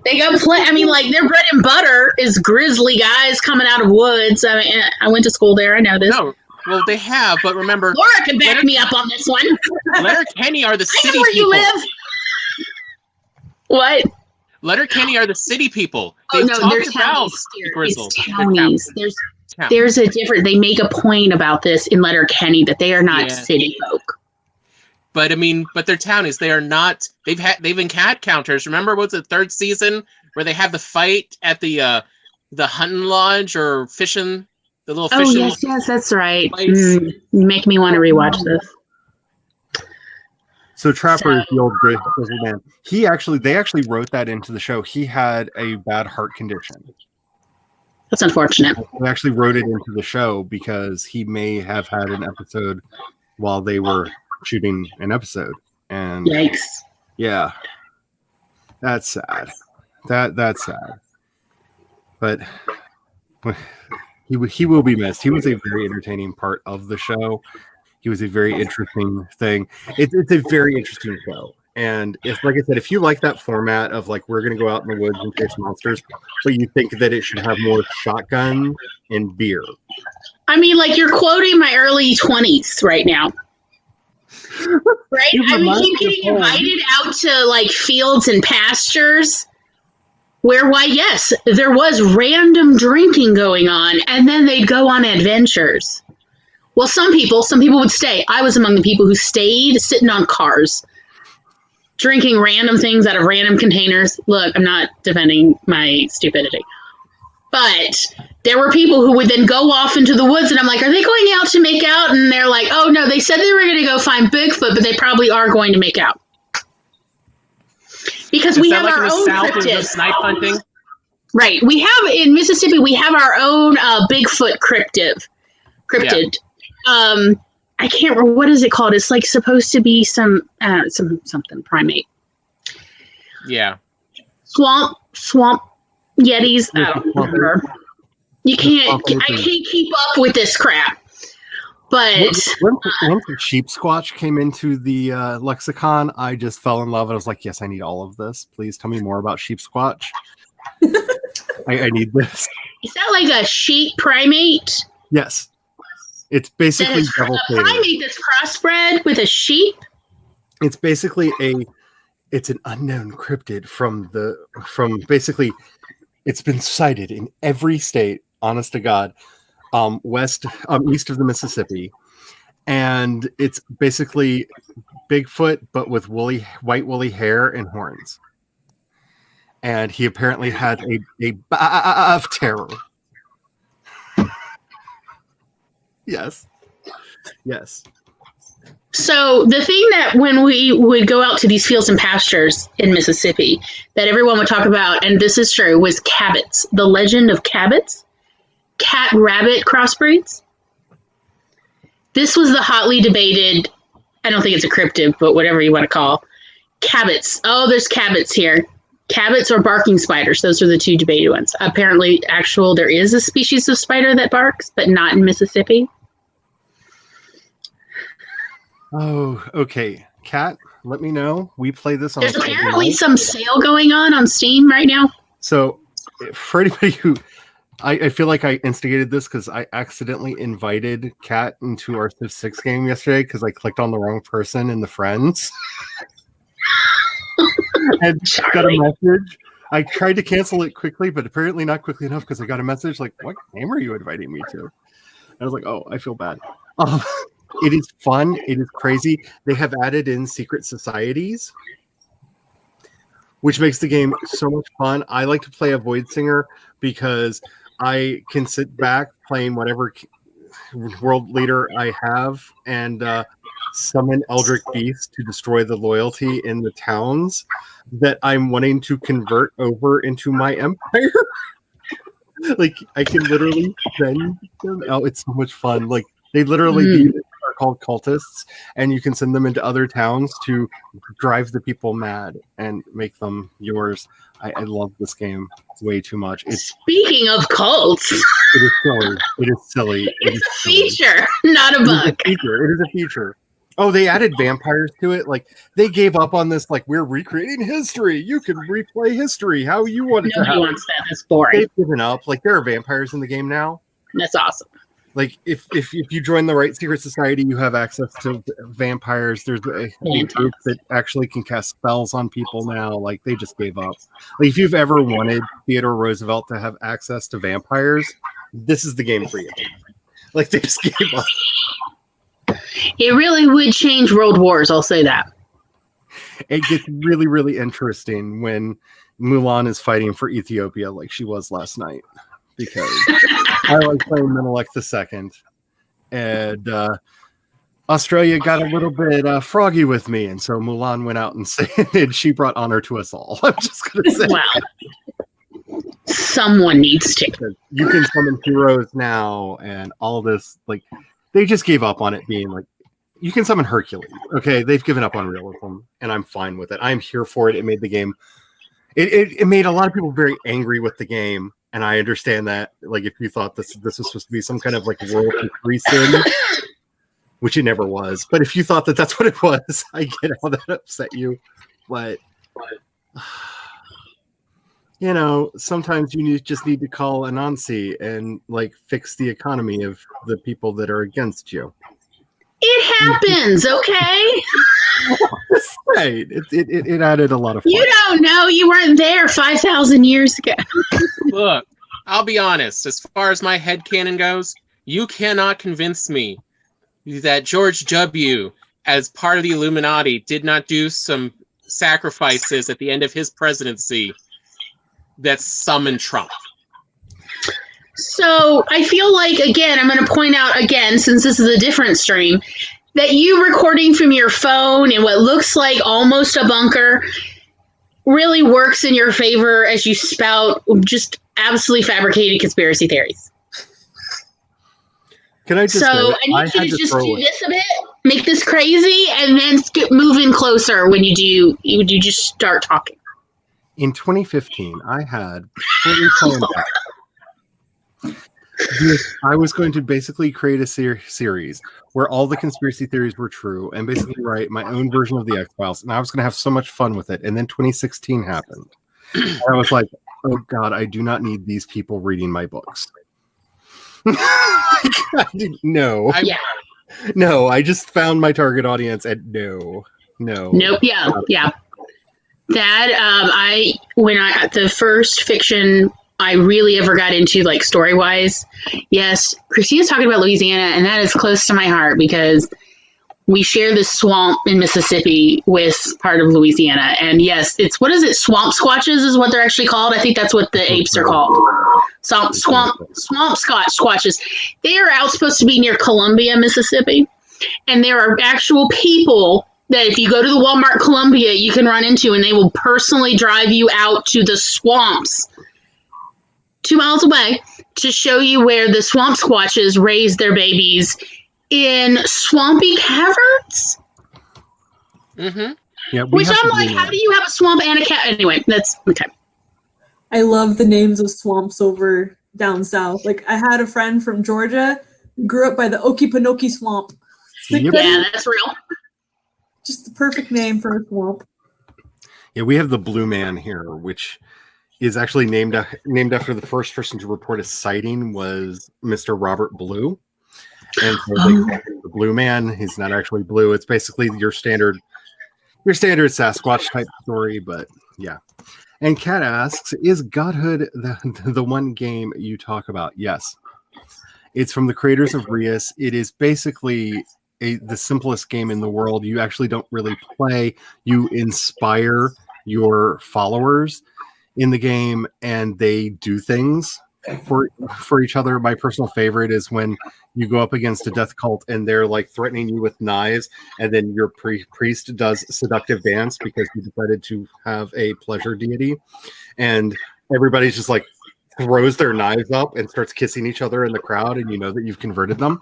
They got I mean, like, their bread and butter is grizzly guys coming out of woods. I mean, I went to school there. I know this. No, well, they have, but remember, Laura can back me up on this one. Letterkenny are the I city know where people. you live. What? Letterkenny are the city people. Oh, They no, talk there's about townies. the grizzles. It's townies. Town. There's a different. They make a point about this in Letterkenny that they are not Yeah. city folk. But I mean, but they're townies. They are not. They've been cat counters. Remember, what's the third season where they have the fight at the hunting lodge or fishing, the little Oh fishing. yes, that's right. place. You make me want to rewatch this. So Trapper is the old grizzled man. They actually wrote that into the show. He had a bad heart condition. That's unfortunate. They actually wrote it into the show because he may have had an episode while they were shooting an episode. And Yikes. yeah, that's sad. That's sad. But he will be missed. He was a very entertaining part of the show. He was a very interesting thing. It's a very interesting show. And if, like I said, if you like that format of like we're going to go out in the woods and chase monsters, but you think that it should have more shotgun and beer. I mean, like you're quoting my early 20s right now. Right? I mean, you getting invited out to like fields and pastures where, why, yes, there was random drinking going on, and then they'd go on adventures. Well, some people would stay. I was among the people who stayed sitting on cars, drinking random things out of random containers. Look, I'm not defending my stupidity. But there were people who would then go off into the woods, and I'm like, are they going out to make out? And they're like, oh, no, they said they were going to go find Bigfoot, but they probably are going to make out. Because we have our own cryptid. Snipe hunting. Right. We have, in Mississippi, we have our own Bigfoot cryptid. I can't remember, what is it called? It's like supposed to be some something primate. Yeah. Swamp yetis. I don't remember. I can't keep up with this crap. But once sheep squatch came into the lexicon, I just fell in love. And I was like, yes, I need all of this. Please tell me more about sheep squatch. I need this. Is that like a sheep primate? Yes. It's basically a primate that's crossbred with a sheep? It's basically it's an unknown cryptid from basically, it's been cited in every state, honest to God, east of the Mississippi. And it's basically Bigfoot, but with white woolly hair and horns. And he apparently had a of terror. Yes. So the thing that when we would go out to these fields and pastures in Mississippi that everyone would talk about, and this is true, was Cabots. The legend of Cabots. Cat-rabbit crossbreeds. This was the hotly debated, I don't think it's a cryptid, but whatever you want to call, Cabots. Oh, there's Cabots here. Cabots or barking spiders. Those are the two debated ones. Apparently, there is a species of spider that barks, but not in Mississippi. Oh, okay. Kat, let me know. We play this on There's Friday apparently night. some sale going on Steam right now. So for anybody who I feel like I instigated this because I accidentally invited Kat into our Civ 6 game yesterday because I clicked on the wrong person in the friends. And got a message. I tried to cancel it quickly, but apparently not quickly enough because I got a message like, "What game are you inviting me to?" And I was like, "Oh, I feel bad." It is fun. It is crazy. They have added in secret societies, which makes the game so much fun. I like to play a Void Singer because I can sit back playing whatever world leader I have and summon Eldritch Beasts to destroy the loyalty in the towns that I'm wanting to convert over into my empire. Like, I can literally send them out. It's so much fun. Like, they literally are called cultists, and you can send them into other towns to drive the people mad and make them yours. I love this game way too much. Speaking of cults, It is silly. It is silly. it's a feature, not a bug. It is a feature. Oh, they added vampires to it. Like, they gave up on this. Like, we're recreating history. You can replay history how you want it to Nobody happen. wants that. That's boring. They've given up. Like, there are vampires in the game now. That's awesome. Like, if you join the right secret society, you have access to vampires. There's a group that actually can cast spells on people now. Like, they just gave up. Like, if you've ever wanted Theodore Roosevelt to have access to vampires, this is the game for you. Like, they just gave up. It really would change world wars, I'll say that. It gets really, really interesting when Mulan is fighting for Ethiopia like she was last night. Because I like playing Menelik II. And Australia got a little bit froggy with me. And so Mulan went out and said she brought honor to us all. I'm just going to say. Wow. Someone needs to. You can summon heroes now and all this. Like, they just gave up on it being like, you can summon Hercules. Okay, they've given up on realism, and I'm fine with it. I'm here for it. It made the game. It made a lot of people very angry with the game, and I understand that. Like, if you thought this was supposed to be some kind of like world increasing, which it never was, but if you thought that that's what it was, I get how that upset you. But you know, sometimes you just need to call Anansi and like fix the economy of the people that are against you. It happens, okay? Right. It added a lot of fun. You don't know. You weren't there 5,000 years ago. Look, I'll be honest. As far as my headcanon goes, you cannot convince me that George W., as part of the Illuminati, did not do some sacrifices at the end of his presidency that summoned Trump. So I feel like, again, I'm going to point out again, since this is a different stream, that you recording from your phone in what looks like almost a bunker really works in your favor as you spout just absolutely fabricated conspiracy theories. Can I just So I need you to just do this a bit, make this crazy, and then move in closer when you just start talking. In 2015, I had fully planned out. I was going to basically create a series where all the conspiracy theories were true and basically write my own version of the X-Files, and I was going to have so much fun with it. And then 2016 happened. And I was like, oh God, I do not need these people reading my books. No. No, I just found my target audience and no. Nope. Yeah. That the first fiction I really ever got into, like, story wise. Yes, Christina's talking about Louisiana, and that is close to my heart because we share this swamp in Mississippi with part of Louisiana. And yes, what is it? Swamp squatches is what they're actually called. I think that's what the apes are called. Swamp squatches. They are supposed to be near Columbia, Mississippi. And there are actual people that if you go to the Walmart Columbia, you can run into, and they will personally drive you out to the swamps 2 miles away to show you where the swamp squatches raise their babies in swampy caverns. Mm-hmm. Yeah, we Which have I'm the like, blue how man. do you have a swamp and a cat? Anyway, We how have do the you blue have man. a swamp and a cat? Anyway, that's okay. I love the names of swamps over down south. Like I had a friend from Georgia who grew up by the Okefenokee Swamp. It's like, Yep. that Yeah, is that's real. just the perfect name for a swamp. Yeah, we have the blue man here, which is actually named after the first person to report a sighting was Mr. Robert Blue. And so they call him the blue man. He's not actually blue. It's basically your standard Sasquatch type story, but yeah. And Kat asks, is Godhood the one game you talk about? Yes. It's from the creators of Rias. It is basically the simplest game in the world. You actually don't really play. You inspire your followers in the game, and they do things for each other. My personal favorite is when you go up against a death cult and they're like threatening you with knives, and then your priest does seductive dance because he decided to have a pleasure deity, and everybody's just like throws their knives up and starts kissing each other in the crowd, and you know that you've converted them.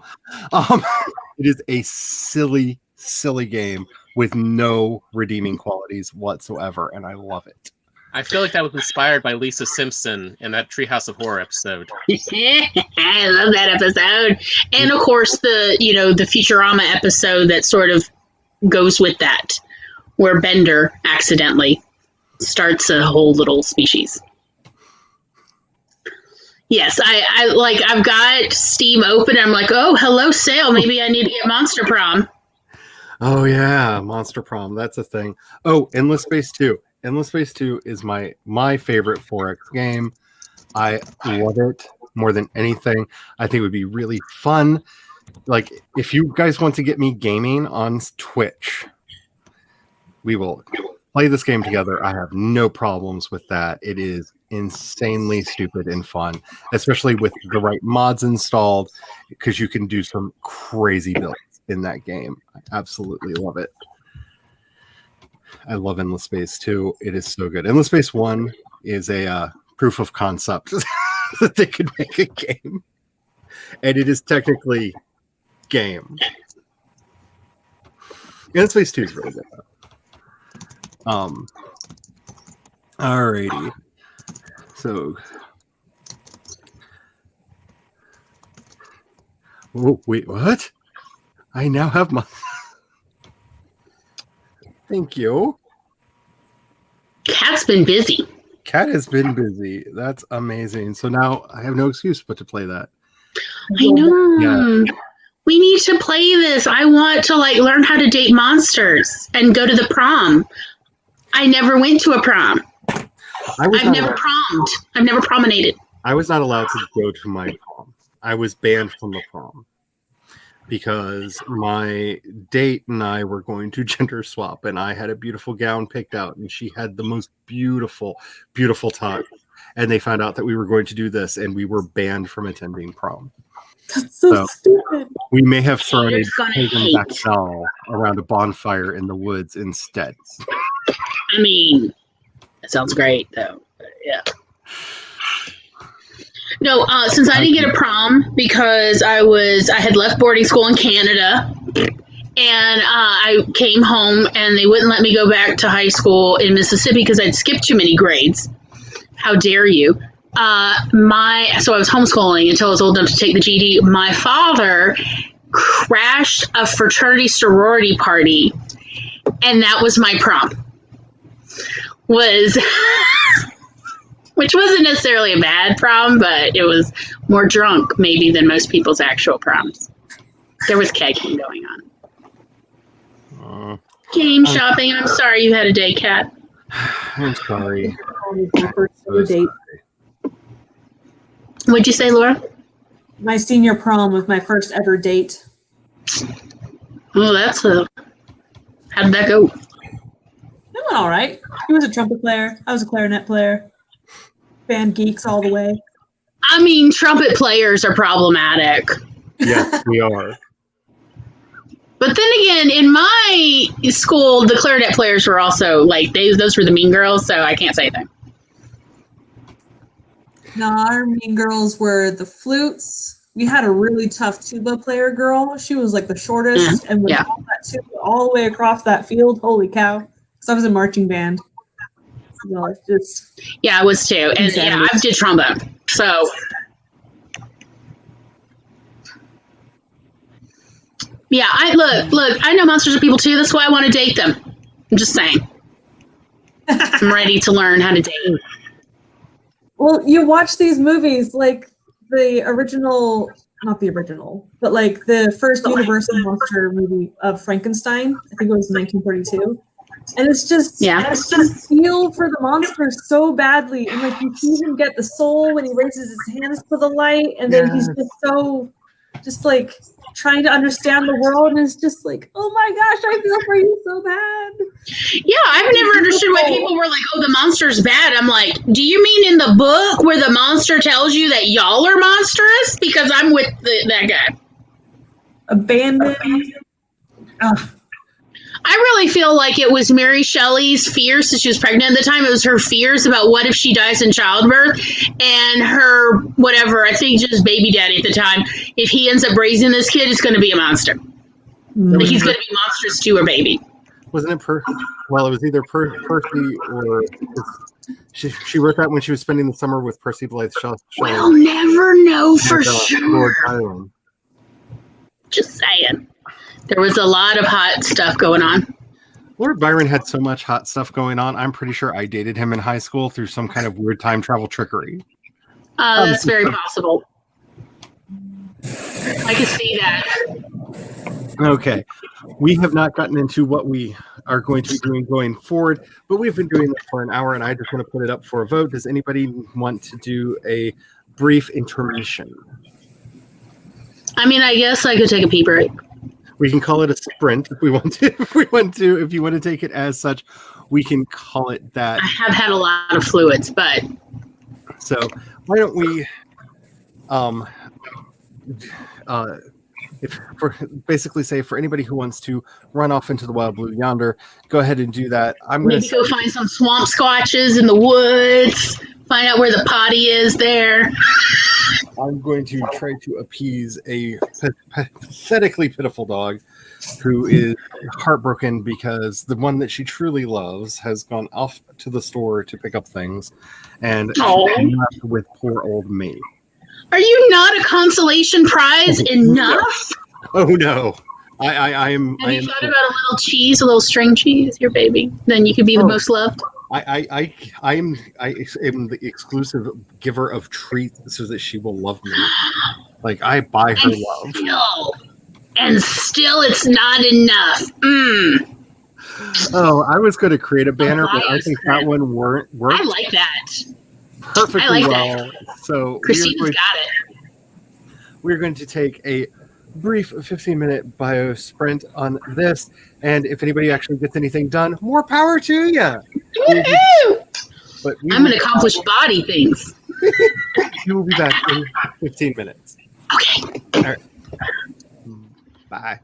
It is a silly game with no redeeming qualities whatsoever, and I love it. I feel like that was inspired by Lisa Simpson in that Treehouse of Horror episode. I love that episode. And of course the Futurama episode that sort of goes with that, where Bender accidentally starts a whole little species. Yes, I've got Steam open. I'm like, oh, hello, sale. Maybe I need to get Monster Prom. Oh yeah, Monster Prom. That's a thing. Oh, Endless Space 2. Endless Space 2 is my favorite 4X game. I love it more than anything. I think it would be really fun. Like, if you guys want to get me gaming on Twitch, we will play this game together. I have no problems with that. It is insanely stupid and fun, especially with the right mods installed, because you can do some crazy builds in that game. I absolutely love it. I love Endless Space 2. It is so good. Endless Space 1 is a proof of concept that they could make a game. And it is technically game. Endless Space 2 is really good. Alrighty. So oh, wait, what? I now have my Thank you. Cat's been busy. Cat has been busy. That's amazing. So now I have no excuse but to play that. I know. Yeah. We need to play this. I want to learn how to date monsters and go to the prom. I never went to a prom. I've never prommed. I've never promenaded. I was not allowed to go to my prom. I was banned from the prom because my date and I were going to gender swap, and I had a beautiful gown picked out, and she had the most beautiful tie. And they found out that we were going to do this, and we were banned from attending prom. That's so stupid. We may have thrown a You're gonna pagan hate. Baxel around a bonfire in the woods instead. I mean, it sounds great though. But yeah. No, since I didn't get a prom because I had left boarding school in Canada, and I came home and they wouldn't let me go back to high school in Mississippi because I'd skipped too many grades. How dare you? So I was homeschooling until I was old enough to take the GED. My father crashed a fraternity sorority party, and that was my prom. Which wasn't necessarily a bad prom, but it was more drunk maybe than most people's actual proms. There was kegging going on. Game shopping. I'm sorry you had a day, Kat. I'm sorry. My first ever date. What'd you say, Laura? My senior prom was my first ever date. Oh, how did that go? It went all right. He was a trumpet player. I was a clarinet player. Band geeks all the way. I mean, trumpet players are problematic. Yes, we are. But then again, in my school, the clarinet players were also those were the mean girls, so I can't say anything. No, our mean girls were the flutes. We had a really tough tuba player girl. She was like the shortest and would Yeah. hold that tuba all the way across that field. Holy cow. So I was in marching band. So it's just Yeah, I was too. And yeah, Insanity. I did trombone. So yeah, look, I know monsters are people too. That's why I want to date them. I'm just saying. I'm ready to learn how to date. well, you watch these movies like the original, not the original, but like the first Universal monster movie of Frankenstein. I think it was in 1932. And it's just, Yeah. you feel for the monster so badly. And like you see him get the soul when he raises his hands to the light. And then he's just so, just like trying to understand the world. And it's just like, oh my gosh, I feel for you so bad. Yeah, I've never understood why people were like, "Oh, the monster's bad." I'm like, "Do you mean in the book where the monster tells you that y'all are monstrous?" Because I'm with that guy. Abandoned. Ugh. I really feel like it was Mary Shelley's fears since she was pregnant at the time. It was her fears about what if she dies in childbirth, and her whatever. I think just baby daddy at the time. If he ends up raising this kid, it's going to be a monster. Like he's going to be monstrous to her baby. Wasn't it well, it was either Percy or she wrote that when she was spending the summer with Percy Blythe Shelley. We'll never know for sure. Lord Byron. Just saying. There was a lot of hot stuff going on. Lord Byron had so much hot stuff going on. I'm pretty sure I dated him in high school through some kind of weird time travel trickery. That's very possible. I can see that. Okay. We have not gotten into what we are going to be doing going forward, but we've been doing this for an hour, and I just want to put it up for a vote. Does anybody want to do a brief intermission? I mean, I guess I could take a pee break. We can call it a sprint if we want to. If you want to take it as such, we can call it that. I have had a lot of fluids, but So why don't we basically say for anybody who wants to run off into the wild blue yonder, go ahead and do that. I'm going maybe go find some swamp squatches in the woods. Find out where the potty is there. I'm going to try to appease a pathetically pitiful dog who is heartbroken because the one that she truly loves has gone off to the store to pick up things, and she's left with poor old me. Are you not a consolation prize enough? Oh no. I am. Have you thought about a little cheese, a little string cheese, your baby? Then you could be the most loved. I am the exclusive giver of treats so that she will love me. Like I buy her love. And still it's not enough. Oh, I was going to create a banner, but I think that one worked. I like that. Perfectly I like well. that. So Christina's got it. We're going to take a brief 15-minute bio sprint on this, and if anybody actually gets anything done, more power to you. But I'm going to accomplish body things. We will be back in 15 minutes. Okay. All right. Bye.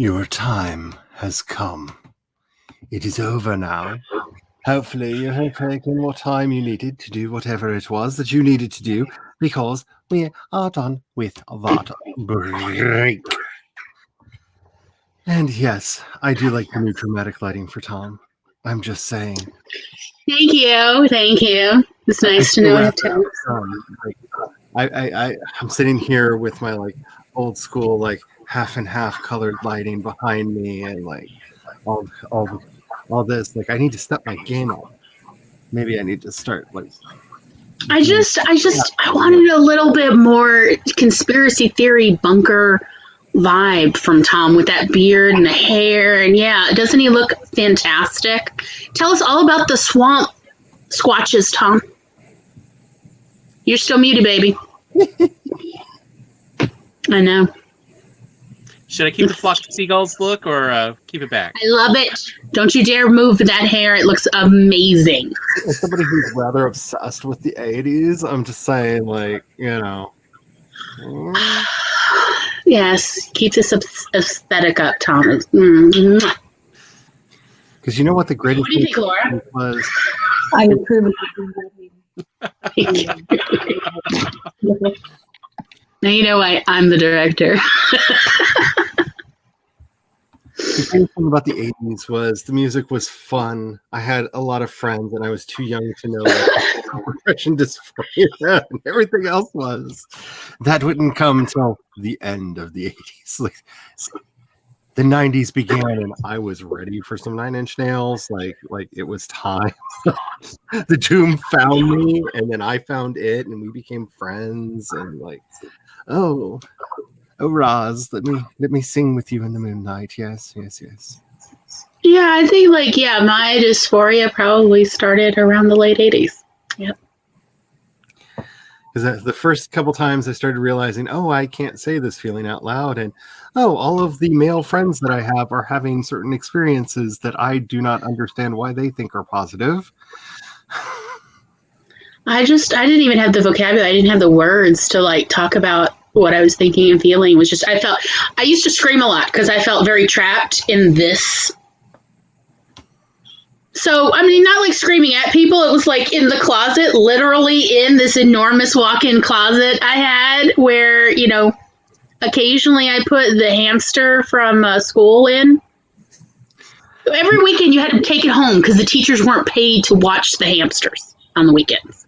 Your time has come. It is over now. Hopefully you have taken what time you needed to do whatever it was that you needed to do, because we are done with that break. And yes, I do like the new dramatic lighting for Tom. I'm just saying. Thank you. It's nice to know I have talent. I'm sitting here with my like old school like half and half colored lighting behind me, and like all this. Like, I need to step my game up. Maybe I need to start like. I wanted a little bit more conspiracy theory bunker vibe from Tom with that beard and the hair, and yeah, doesn't he look fantastic? Tell us all about the swamp squatches, Tom. You're still muted, baby. I know. Should I keep the flock of seagulls look or keep it back? I love it. Don't you dare move that hair. It looks amazing. As somebody who's rather obsessed with the 80s, I'm just saying, like, you know. Yes, keep this aesthetic up, Tom. Because you know what the greatest What do you think, Laura? Was? I approve of Now you know why I'm the director. The great thing about the 80s was the music was fun. I had a lot of friends, and I was too young to know what depression, dysphoria, and everything else was. That wouldn't come till the end of the 80s. Like, the 90s began, and I was ready for some Nine Inch Nails. Like it was time. The Doom found me, and then I found it, and we became friends. And like, oh, Roz, let me sing with you in the moonlight. Yes. Yeah, I think my dysphoria probably started around the late 80s. Yep. Because the first couple times I started realizing, oh, I can't say this feeling out loud, and oh, all of the male friends that I have are having certain experiences that I do not understand why they think are positive. I didn't even have the vocabulary. I didn't have the words to like talk about what I was thinking and feeling. It was just, I used to scream a lot because I felt very trapped in this. So, I mean, not like screaming at people. It was like in the closet, literally in this enormous walk-in closet I had where, you know, occasionally I put the hamster from school in. Every weekend you had to take it home because the teachers weren't paid to watch the hamsters on the weekends.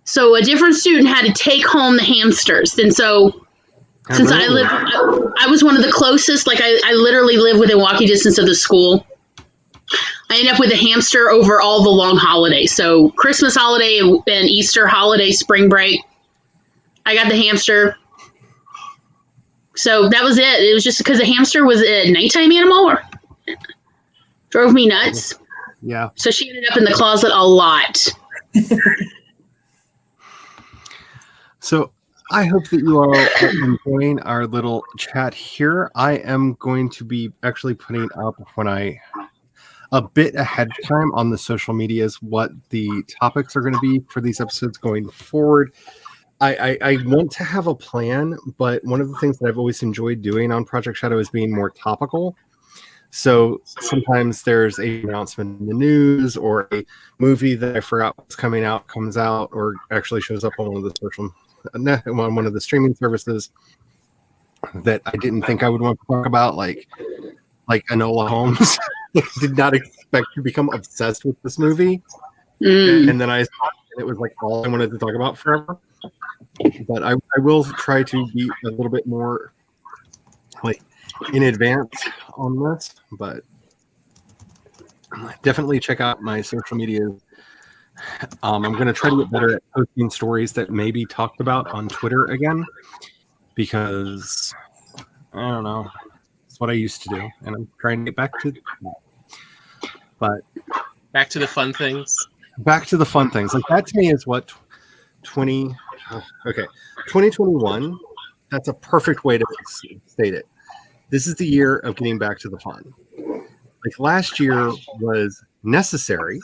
So a different student had to take home the hamsters. And so since I was one of the closest, like I literally live within walking distance of the school. I ended up with a hamster over all the long holidays. So Christmas holiday and Easter holiday, spring break, I got the hamster. So that was it. It was just because the hamster was a nighttime animal or drove me nuts. Yeah. So she ended up in the closet a lot. So I hope that you all are enjoying our little chat here. I am going to be actually putting up a bit ahead of time on the social medias what the topics are going to be for these episodes going forward. I want to have a plan, but one of the things that I've always enjoyed doing on Project Shadow is being more topical. So sometimes there's an announcement in the news, or a movie that I forgot what's coming out comes out, or actually shows up on one of the streaming services that I didn't think I would want to talk about, like Enola Holmes. Did not expect to become obsessed with this movie, and then it was like all I wanted to talk about forever. But I will try to be a little bit more like in advance on this, but definitely check out my social media. I'm going to try to get better at posting stories that may be talked about on Twitter again, because I don't know, it's what I used to do, and I'm trying to get back to that. But back to the fun things. Back to the fun things. Like, that to me is what 2021. That's a perfect way to state it. This is the year of getting back to the fun. Like, last year was necessary,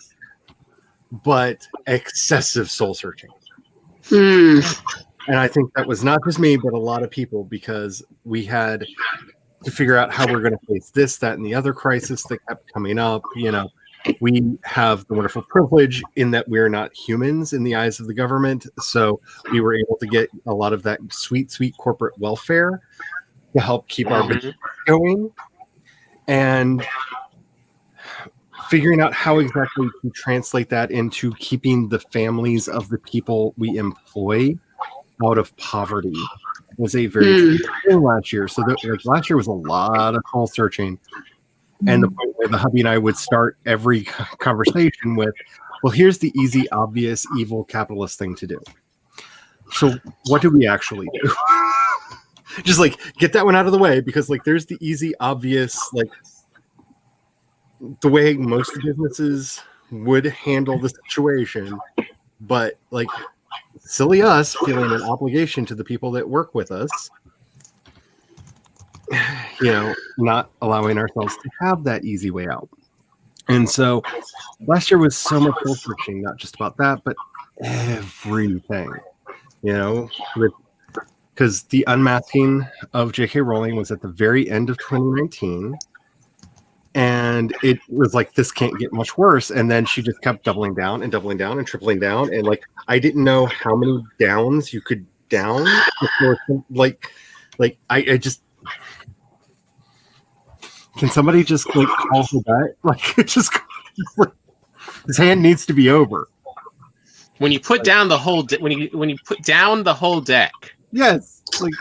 but excessive soul searching. And I think that was not just me, but a lot of people, because we had to figure out how we're going to face this, that, and the other crisis that kept coming up. We have the wonderful privilege in that we're not humans in the eyes of the government. So we were able to get a lot of that sweet, sweet corporate welfare to help keep our business going. And figuring out how exactly to translate that into keeping the families of the people we employ out of poverty was a very thing last year. So last year was a lot of soul searching. And the point where the hubby and I would start every conversation with, well, here's the easy, obvious, evil capitalist thing to do. So what do we actually do? Just like get that one out of the way, because like there's the easy, obvious, like the way most businesses would handle the situation. But like silly us feeling an obligation to the people that work with us, not allowing ourselves to have that easy way out. And so last year was so much soul searching, not just about that, but everything, because the unmasking of J.K. Rowling was at the very end of 2019. And it was like, this can't get much worse. And then she just kept doubling down and tripling down. And like, I didn't know how many downs you could down before, I just, can somebody just like call for that? Like, it just like, his hand needs to be over. When you put down the whole, when you put down the whole deck. Yes. Like,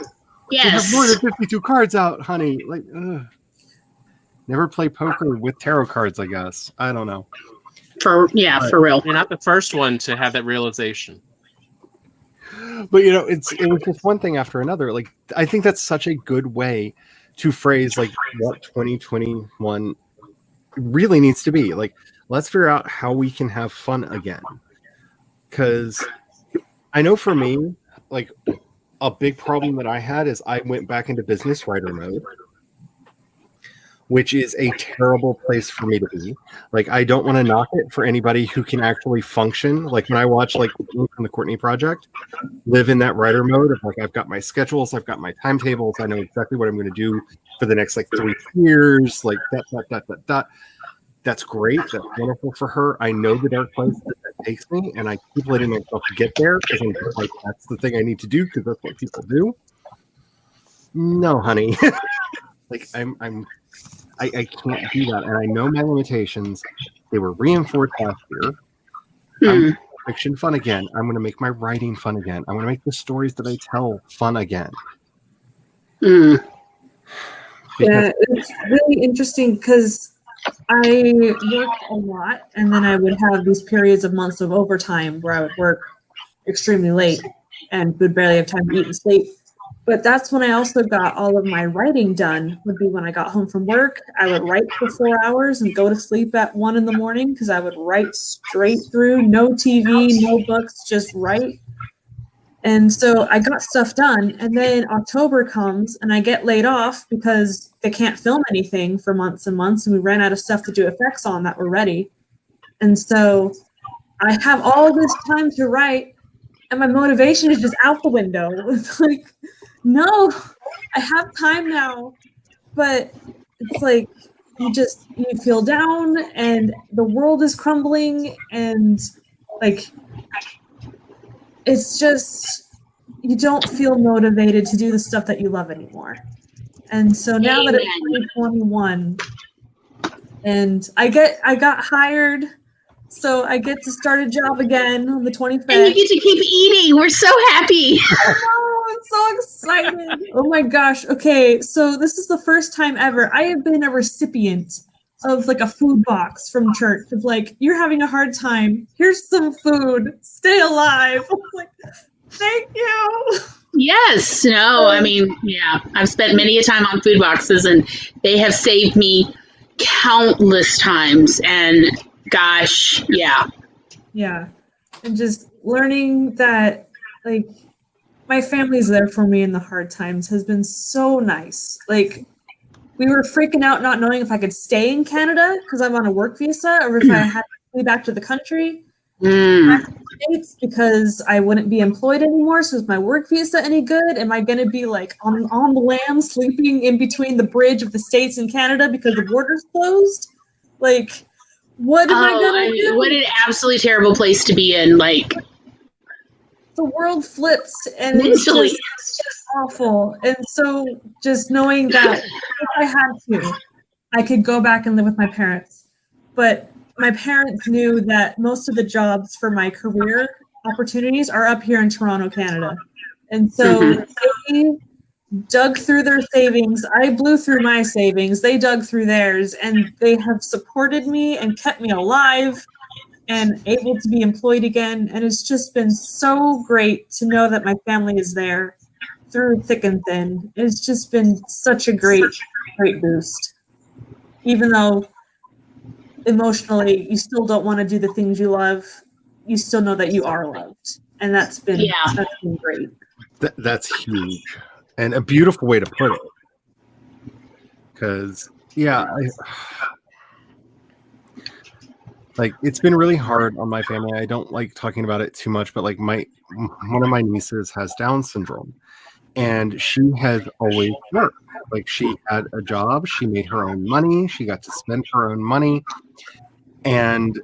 Yes. you have more than 52 cards out, honey. Like, ugh. Never play poker with tarot cards, I guess. I don't know. For real. You're not the first one to have that realization. But it was just one thing after another. Like, I think that's such a good way to phrase like what 2021 really needs to be. Like, let's figure out how we can have fun again. Because I know for me, like a big problem that I had is I went back into business writer mode, which is a terrible place for me to be. Like, I don't want to knock it for anybody who can actually function. Like, when I watch, like, from the Courtney Project, live in that writer mode of, like, I've got my schedules, I've got my timetables, I know exactly what I'm going to do for the next, like, 3 years, like, that. That's great. That's wonderful for her. I know the dark place that takes me, and I keep letting myself get there because I'm just like, that's the thing I need to do because that's what people do. No, honey. Like, I can't do that, and I know my limitations. They were reinforced last year. I'm making fiction fun again. I'm going to make my writing fun again. I'm going to make the stories that I tell fun again. Yeah, it's really interesting because I worked a lot, and then I would have these periods of months of overtime where I would work extremely late and would barely have time to eat and sleep. But that's when I also got all of my writing done, would be when I got home from work. I would write for 4 hours and go to sleep at 1 a.m. because I would write straight through, no TV, no books, just write. And so I got stuff done. And then October comes and I get laid off because they can't film anything for months and months. And we ran out of stuff to do effects on that were ready. And so I have all this time to write and my motivation is just out the window. It's like, no, I have time now, but it's like you feel down and the world is crumbling and like it's just you don't feel motivated to do the stuff that you love anymore. And so now that it's 2021 and I got hired, so I get to start a job again on the 25th. And you get to keep eating. We're so happy. I'm so excited. Oh my gosh. Okay, so this is the first time ever I have been a recipient of like a food box from church of like, you're having a hard time. Here's some food. Stay alive. I'm like, thank you. Yes. No, I mean, yeah. I've spent many a time on food boxes and they have saved me countless times. And gosh, yeah. Yeah. And just learning that like my family's there for me in the hard times has been so nice. Like we were freaking out not knowing if I could stay in Canada because I'm on a work visa or if I had to be back to the country. States because I wouldn't be employed anymore. So is my work visa any good? Am I going to be like on the land sleeping in between the bridge of the States and Canada because the border's closed? Like, what am I going to do? What an absolutely terrible place to be in. Like, the world flips and it's just awful. And so just knowing that if I had to, I could go back and live with my parents. But my parents knew that most of the jobs for my career opportunities are up here in Toronto, Canada. And so they dug through their savings. I blew through my savings. They dug through theirs, and they have supported me and kept me alive and able to be employed again. And it's just been so great to know that my family is there through thick and thin. It's just been such a great boost. Even though emotionally you still don't want to do the things you love, you still know that you are loved. And that's been great. That's huge. And a beautiful way to put it. Because, it's been really hard on my family. I don't like talking about it too much, but like one of my nieces has Down syndrome, and she has always worked. Like, she had a job, she made her own money, she got to spend her own money, and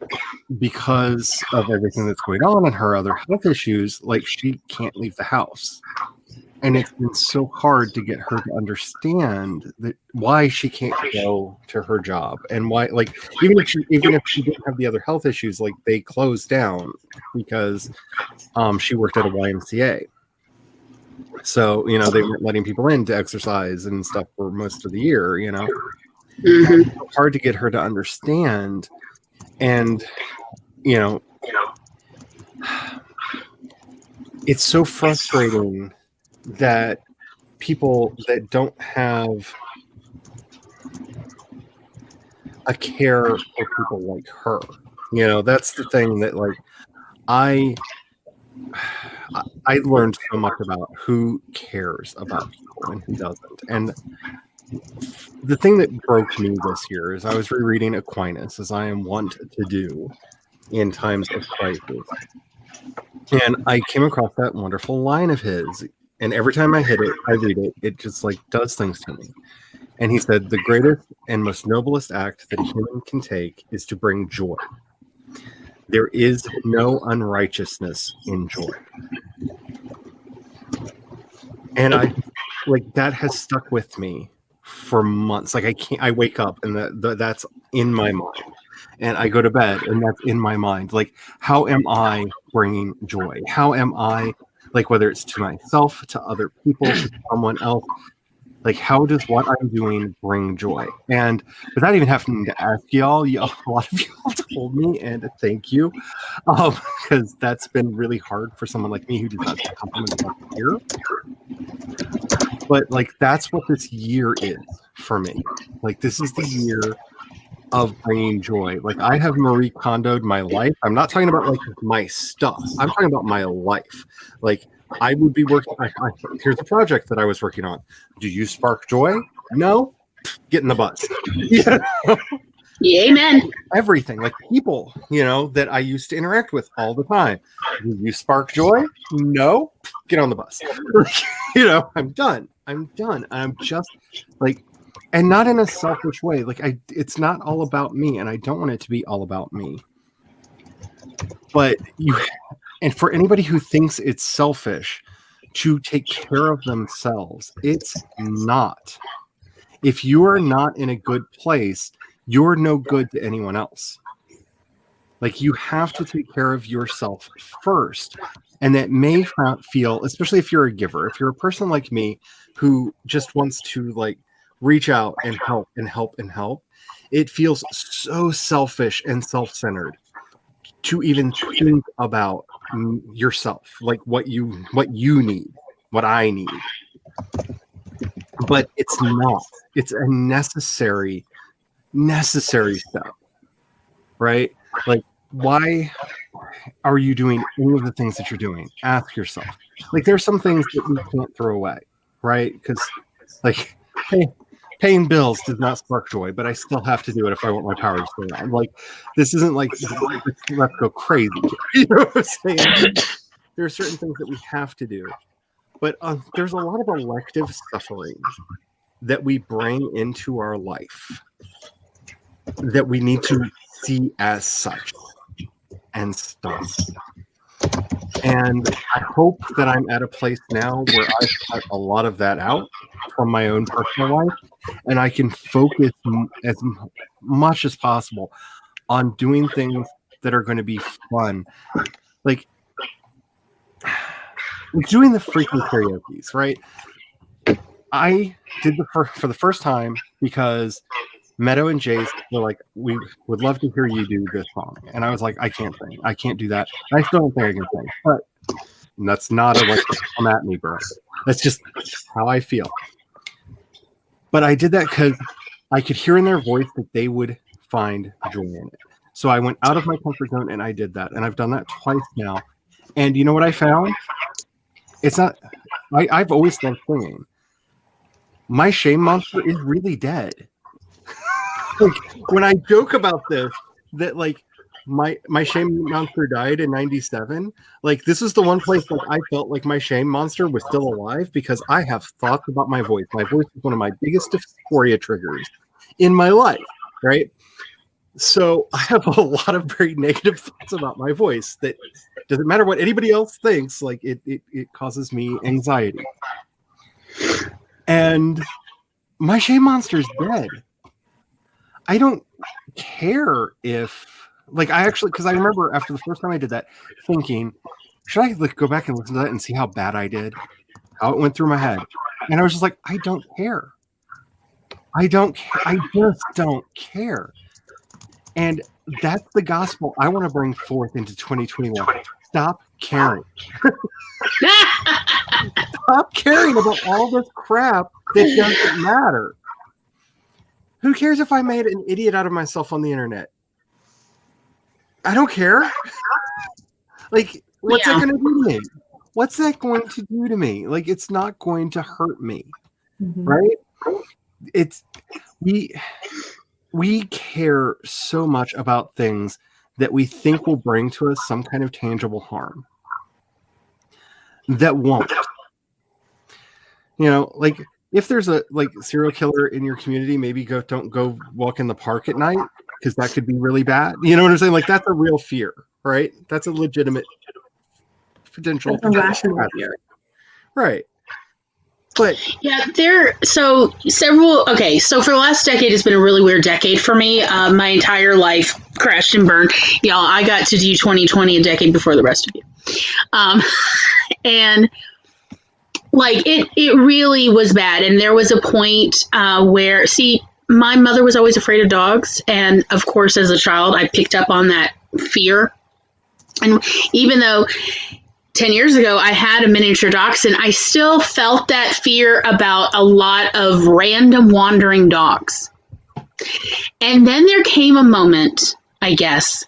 because of everything that's going on and her other health issues, like, she can't leave the house. And it's been so hard to get her to understand that why she can't go to her job, and why, like, even if she didn't have the other health issues, like, they closed down because she worked at a YMCA. So, they weren't letting people in to exercise and stuff for most of the year, It's hard to get her to understand. And, it's so frustrating that people that don't have a care for people like her, that's the thing that, like, I learned so much about who cares about people and who doesn't. And the thing that broke me this year is I was rereading Aquinas, as I am wont to do in times of crisis. And I came across that wonderful line of his. And every time I read it, it just, like, does things to me. And he said, the greatest and most noblest act that a human can take is to bring joy. There is no unrighteousness in joy. And that has stuck with me for months. Like, I wake up and that's in my mind. And I go to bed and that's in my mind. Like, how am I bringing joy? How am I, like, whether it's to myself, to other people, to someone else, like, how does what I'm doing bring joy? And without even having to ask y'all, a lot of y'all told me, and thank you, because that's been really hard for someone like me who does not get compliments about the year. But, like, that's what this year is for me. Like, this is the year of bringing joy. Like, I have Marie Kondo'd my life. I'm not talking about, like, my stuff. I'm talking about my life. Like, I would be working. Here's a project that I was working on. Do you spark joy? No. Get in the bus. Yeah, amen. Everything, like, people, that I used to interact with all the time. Do you spark joy? No. Get on the bus. I'm done. I'm just, like, and not in a selfish way. Like, it's not all about me, and I don't want it to be all about me. But and for anybody who thinks it's selfish to take care of themselves, it's not. If you are not in a good place, you're no good to anyone else. Like, you have to take care of yourself first. And that may feel, especially if you're a giver, if you're a person like me who just wants to, like, reach out and help and help and help, it feels so selfish and self-centered to even think about yourself, like what you need, what I need. But it's not. It's a necessary step, right? Like, why are you doing any of the things that you're doing? Ask yourself. Like, there's some things that we can't throw away, right? Because, like, hey, paying bills does not spark joy, but I still have to do it if I want my power to stay on. Like, this isn't like let's go crazy. You know what I'm saying? There are certain things that we have to do, but there's a lot of elective suffering that we bring into our life that we need to see as such and stop. And I hope that I'm at a place now where I've cut a lot of that out from my own personal life, and I can focus as much as possible on doing things that are going to be fun. Like doing the freaking karaoke's, right? I did for the first time because Meadow and Jace were like, we would love to hear you do this song. And I was like, I can't sing. I can't do that. I still don't think I can sing. But that's not a like, come at me, bro. That's just how I feel. But I did that because I could hear in their voice that they would find joy in it. So I went out of my comfort zone and I did that. And I've done that twice now. And you know what I found? It's not, I've always loved singing. My shame monster is really dead. Like, when I joke about this, that like my shame monster died in 97, like this is the one place like I felt like my shame monster was still alive because I have thoughts about my voice. My voice is one of my biggest dysphoria triggers in my life, right? So I have a lot of very negative thoughts about my voice that doesn't matter what anybody else thinks, like it causes me anxiety. And my shame monster is dead. I don't care if, like, I actually, because I remember after the first time I did that, thinking, should I like go back and listen to that and see how bad I did, how it went through my head, and I was just like, I don't care. I just don't care. And that's the gospel I want to bring forth into 2021. Stop caring. Stop caring about all this crap that doesn't matter. Who cares if I made an idiot out of myself on the internet? I don't care. Like, what's that going to do to me? What's that going to do to me? Like, it's not going to hurt me, right? It's we care so much about things that we think will bring to us some kind of tangible harm that won't. You know, like if there's a like serial killer in your community, maybe don't go walk in the park at night because that could be really bad. You know what I'm saying? Like that's a real fear, right? That's a legitimate potential. That's a rational fear. Right. But yeah, so for the last decade has been a really weird decade for me. My entire life crashed and burned. Y'all, I got to do 2020 a decade before the rest of you. And like it really was bad. And there was a point where, see, my mother was always afraid of dogs. And of course, as a child, I picked up on that fear. And even though 10 years ago, I had a miniature dachshund, I still felt that fear about a lot of random wandering dogs. And then there came a moment, I guess,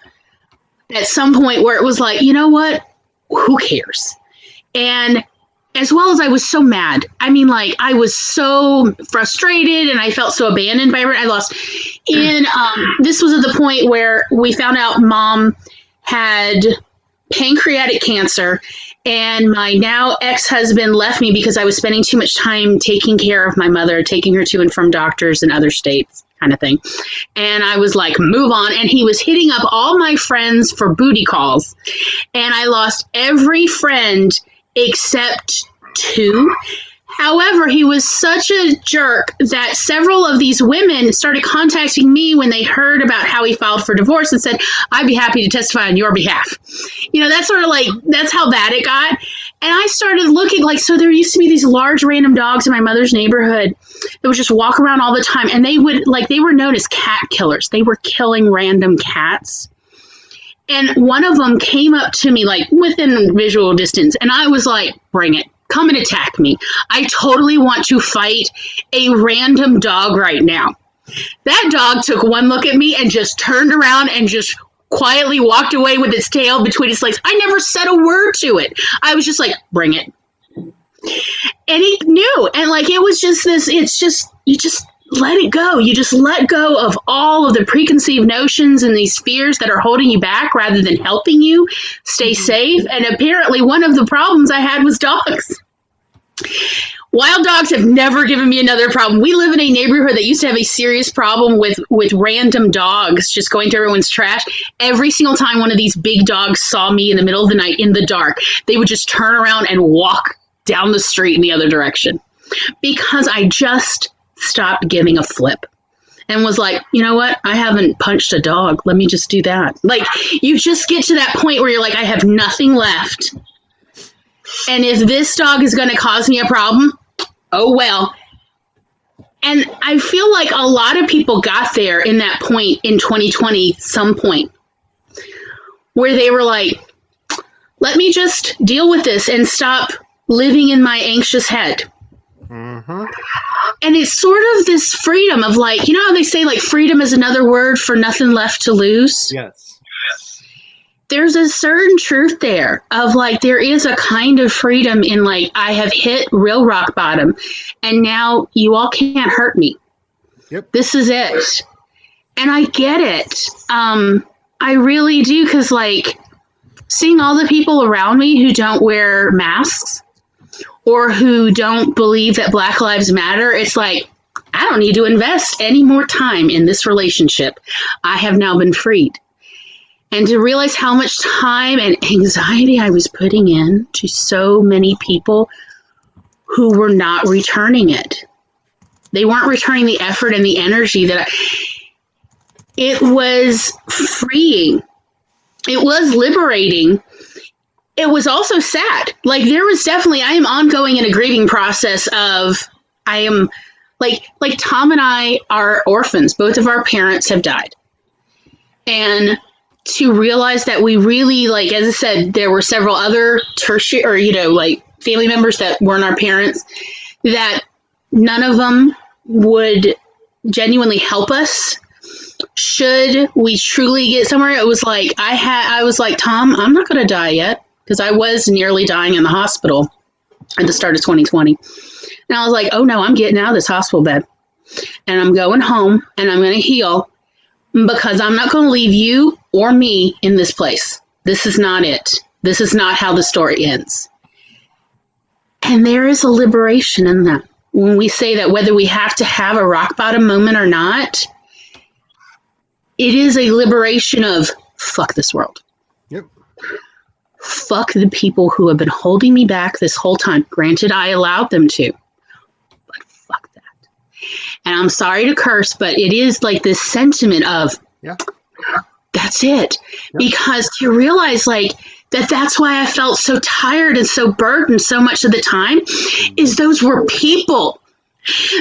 at some point where it was like, you know what? Who cares? And as well as I was so mad. I mean, like, I was so frustrated and I felt so abandoned by everyone. I lost. And this was at the point where we found out Mom had pancreatic cancer, and my now ex-husband left me because I was spending too much time taking care of my mother, taking her to and from doctors in other states, kind of thing. And I was like, move on. And he was hitting up all my friends for booty calls, and I lost every friend except 2. However, he was such a jerk that several of these women started contacting me when they heard about how he filed for divorce and said, I'd be happy to testify on your behalf. You know, that's sort of like, that's how bad it got. And I started looking like, so there used to be these large random dogs in my mother's neighborhood that would just walk around all the time. And they were known as cat killers. They were killing random cats. And one of them came up to me like within visual distance. And I was like, bring it. Come and attack me. I totally want to fight a random dog right now. That dog took one look at me and just turned around and just quietly walked away with its tail between its legs. I never said a word to it. I was just like, bring it. And he knew. And like, it was just this, it's just, let it go. You just let go of all of the preconceived notions and these fears that are holding you back rather than helping you stay safe. And apparently one of the problems I had was dogs. Wild dogs have never given me another problem. We live in a neighborhood that used to have a serious problem with random dogs just going to everyone's trash. Every single time one of these big dogs saw me in the middle of the night in the dark, they would just turn around and walk down the street in the other direction because I just stopped giving a flip and was like, you know what? I haven't punched a dog. Let me just do that. Like, you just get to that point where you're like, I have nothing left. And if this dog is going to cause me a problem, oh well. And I feel like a lot of people got there in that point in 2020, some point, where they were like, let me just deal with this and stop living in my anxious head. Mm-hmm. And it's sort of this freedom of like, you know how they say like freedom is another word for nothing left to lose? Yes. There's a certain truth there of like, there is a kind of freedom in like, I have hit real rock bottom and now you all can't hurt me. Yep. This is it. And I get it. I really do. 'Cause like seeing all the people around me who don't wear masks or who don't believe that Black Lives Matter, it's like, I don't need to invest any more time in this relationship. I have now been freed. And to realize how much time and anxiety I was putting in to so many people who were not returning it. They weren't returning the effort and the energy that it was freeing. It was liberating. It was also sad. Like there was definitely, I am ongoing in a grieving process of, I am like Tom and I are orphans. Both of our parents have died. And to realize that we really, like, as I said, there were several other tertiary or, you know, like family members that weren't our parents, that none of them would genuinely help us. Should we truly get somewhere? It was like, I was like, Tom, I'm not going to die yet. Because I was nearly dying in the hospital at the start of 2020. And I was like, oh no, I'm getting out of this hospital bed. And I'm going home and I'm going to heal. Because I'm not going to leave you or me in this place. This is not it. This is not how the story ends. And there is a liberation in that. When we say that whether we have to have a rock bottom moment or not, it is a liberation of fuck this world. Yep. Fuck the people who have been holding me back this whole time. Granted, I allowed them to. But fuck that. And I'm sorry to curse, but it is like this sentiment of, yeah, that's it. Yep. Because you realize like that's why I felt so tired and so burdened so much of the time is those were people.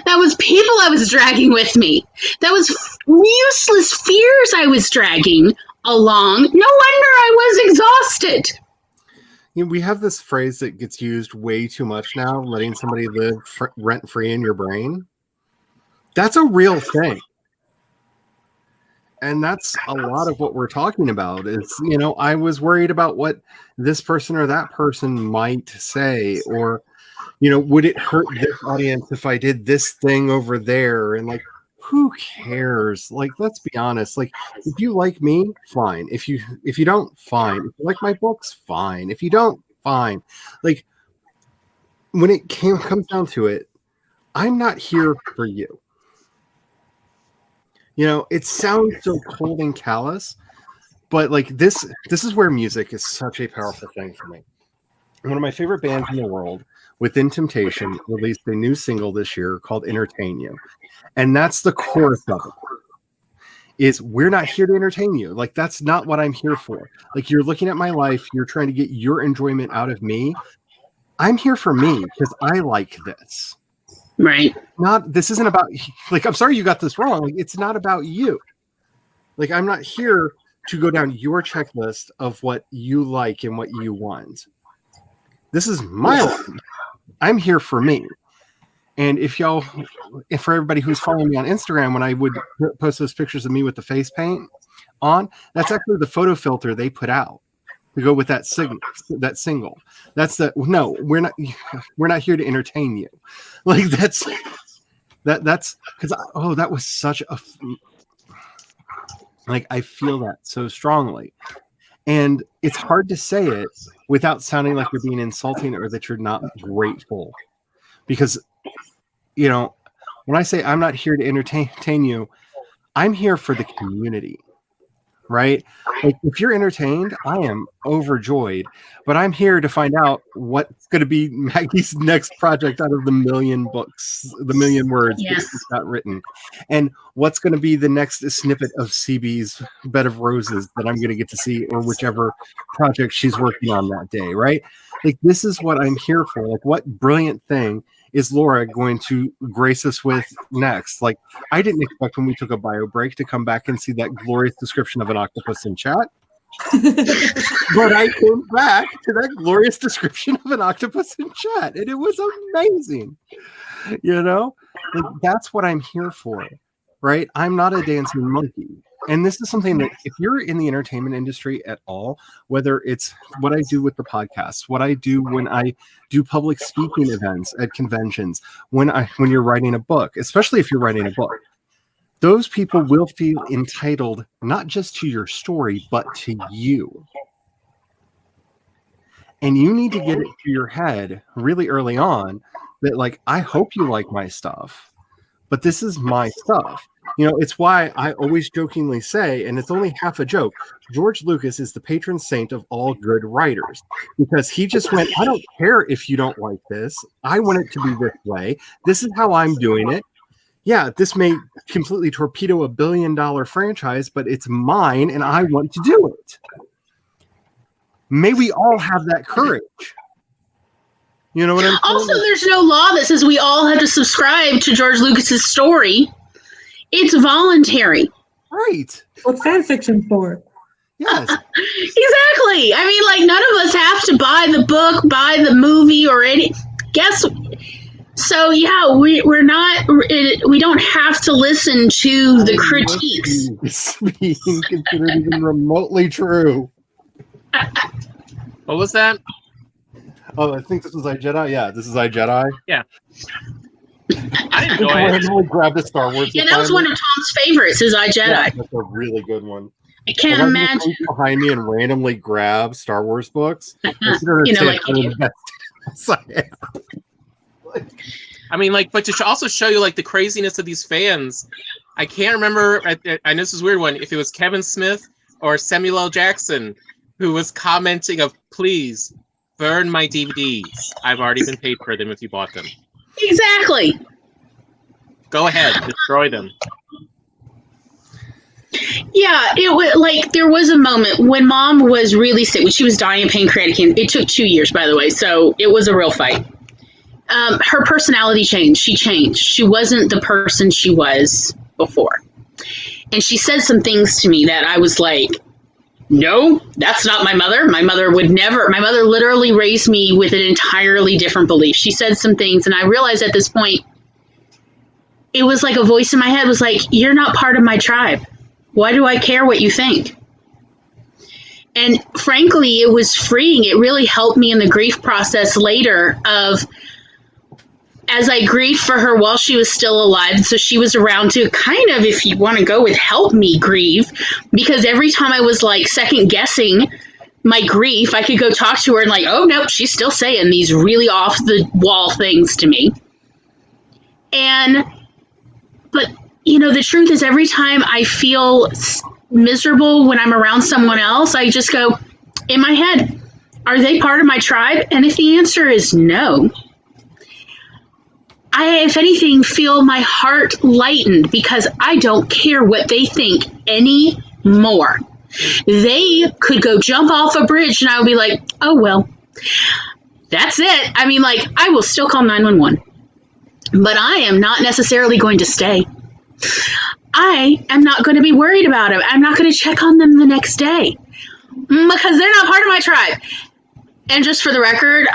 That was people I was dragging with me. That was useless fears I was dragging along. No wonder I was exhausted. You know, we have this phrase that gets used way too much now, letting somebody live rent-free in your brain. That's a real thing. And that's a lot of what we're talking about is, you know, I was worried about what this person or that person might say, or, you know, would it hurt this audience if I did this thing over there? And like, who cares? Like, let's be honest. Like, if you like me, fine. If you don't, fine. If you like my books, fine. If you don't, fine. Like, when it comes down to it, I'm not here for you. You know, it sounds so cold and callous, but like this is where music is such a powerful thing for me. One of my favorite bands in the world, Within Temptation, released a new single this year called Entertain You. And that's the chorus of it. Is we're not here to entertain you. Like, that's not what I'm here for. Like, you're looking at my life, you're trying to get your enjoyment out of me. I'm here for me because I like this. Right. This isn't about, like, I'm sorry you got this wrong. Like, it's not about you. Like, I'm not here to go down your checklist of what you like and what you want. This is my life. I'm here for me. And if for everybody who's following me on Instagram, when I would post those pictures of me with the face paint on, that's actually the photo filter they put out to go with that single. That's no, we're not here to entertain you. Like, that's That's because that was such a I feel that so strongly, and it's hard to say it without sounding like you're being insulting or that you're not grateful, because when I say I'm not here to entertain you, I'm here for the community. Right? Like, if you're entertained, I am overjoyed, but I'm here to find out what's going to be Maggie's next project out of the million books, the million words that she's got written, and what's going to be the next snippet of CB's Bed of Roses that I'm going to get to see, or whichever project she's working on that day. Right? Like, this is what I'm here for. Like, what brilliant thing is Laura going to grace us with next? Like, I didn't expect when we took a bio break to come back and see that glorious description of an octopus in chat. But I came back to that glorious description of an octopus in chat, and it was amazing. Like, that's what I'm here for, right? I'm not a dancing monkey. And this is something that, if you're in the entertainment industry at all, whether it's what I do with the podcast, what I do when I do public speaking events at conventions, when you're writing a book, especially if you're writing a book, those people will feel entitled not just to your story, but to you. And you need to get it to your head really early on that, like, I hope you like my stuff, but this is my stuff. It's why I always jokingly say, and it's only half a joke, George Lucas is the patron saint of all good writers, because he just went, I don't care if you don't like this. I want it to be this way. This is how I'm doing it. Yeah, this may completely torpedo a $1 billion franchise, but it's mine and I want to do it. May we all have that courage. You know what I'm saying? Also, there's no law that says we all have to subscribe to George Lucas's story. It's voluntary. Right. What's fan fiction for? Yes. Exactly. I mean, like, none of us have to buy the book, buy the movie, or any. So yeah, we're not. We don't have to listen to the critiques. It's being considered even remotely true. What was that? Oh, I think this was iJedi. Yeah, this is iJedi. Yeah. I enjoy it. randomly grabbed a Star Wars. Yeah, that was one of Tom's favorites, is iJedi. Yeah, that's a really good one. I can't imagine. Behind me and randomly grab Star Wars books. Like you do. I mean, like, but to also show you, like, the craziness of these fans. I can't remember. I know this is a weird one. If it was Kevin Smith or Samuel L. Jackson who was commenting of, please burn my DVDs. I've already been paid for them if you bought them. Exactly. Go ahead, destroy them. Yeah, it was like there was a moment when Mom was really sick, when she was dying of pancreatic cancer. It took 2 years, by the way, so it was a real fight. Her personality changed. She changed. She wasn't the person she was before. And she said some things to me that I was like, no, that's not my mother. My mother would never. My mother literally raised me with an entirely different belief. She said some things, and I realized at this point, it was like a voice in my head was like, you're not part of my tribe. Why do I care what you think? And frankly, it was freeing. It really helped me in the grief process later of, as I grieved for her while she was still alive. So she was around to kind of, if you want to go with, help me grieve, because every time I was like second guessing my grief, I could go talk to her and like, oh no, she's still saying these really off the wall things to me. But you know, the truth is, every time I feel miserable when I'm around someone else, I just go in my head, are they part of my tribe? And if the answer is no, I, if anything, feel my heart lightened, because I don't care what they think anymore. They could go jump off a bridge and I would be like, oh, well, that's it. I mean, like, I will still call 911, but I am not necessarily going to stay. I am not going to be worried about it. I'm not going to check on them the next day because they're not part of my tribe. And just for the record,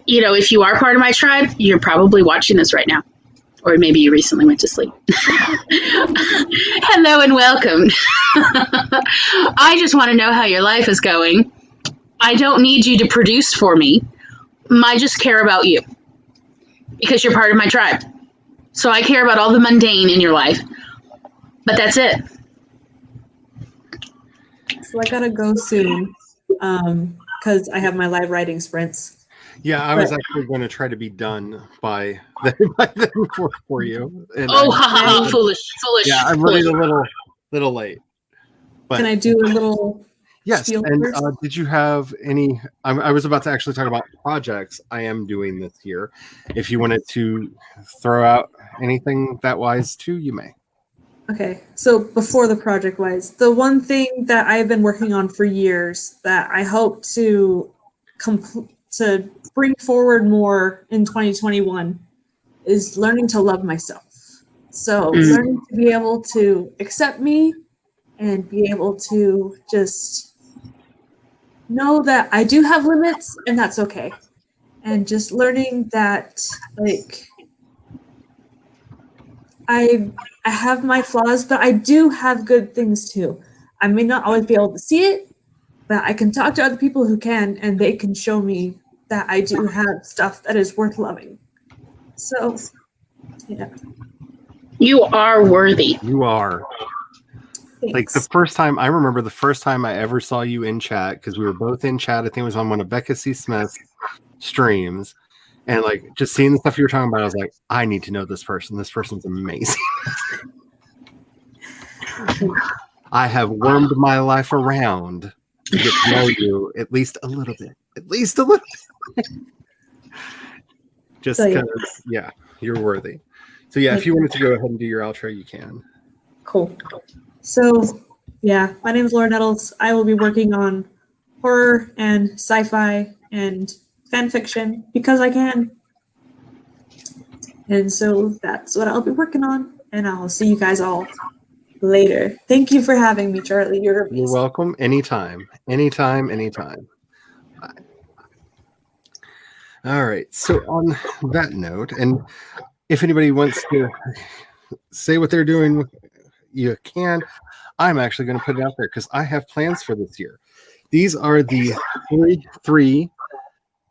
you know, if you are part of my tribe, you're probably watching this right now. Or maybe you recently went to sleep. Hello and welcome. I just want to know how your life is going. I don't need you to produce for me. I just care about you because you're part of my tribe. So I care about all the mundane in your life. But that's it. So I gotta go soon because I have my live writing sprints. Yeah, I was actually going to try to be done by then for you. And Oh, haha, foolish. yeah, I'm running a little late. But Can I do a little yes, spiel and first? did you have any? I was about to actually talk about projects I am doing this year. If you wanted to throw out anything that wise too, you may. Okay, so before the project wise, the one thing that I've been working on for years that I hope to to bring forward more in 2021 is learning to love myself. So learning to be able to accept me and be able to just know that I do have limits and that's okay. And just learning that like I have my flaws, but I do have good things too. I may not always be able to see it, but I can talk to other people who can, and they can show me that I do have stuff that is worth loving. So, yeah. You are worthy. You are. Like the first time, I remember the first time I ever saw you in chat, because we were both in chat. I think it was on one of Becca C. Smith's streams. And like just seeing the stuff you were talking about, I was like, I need to know this person. This person's amazing. I have wormed my life around to get to know you at least a little bit. At least a little bit. Just because, yeah, you're worthy. So yeah, if you wanted to go ahead and do your outro, you can. Cool. So yeah, my name is Laura Nettles. I will be working on horror and sci-fi and fan fiction because I can. And so that's what I'll be working on. And I'll see you guys all later. Thank you for having me, Charlie. You're welcome. Anytime. Bye. All right. So on that note, and if anybody wants to say what they're doing, you can. I'm actually going to put it out there because I have plans for this year. These are the three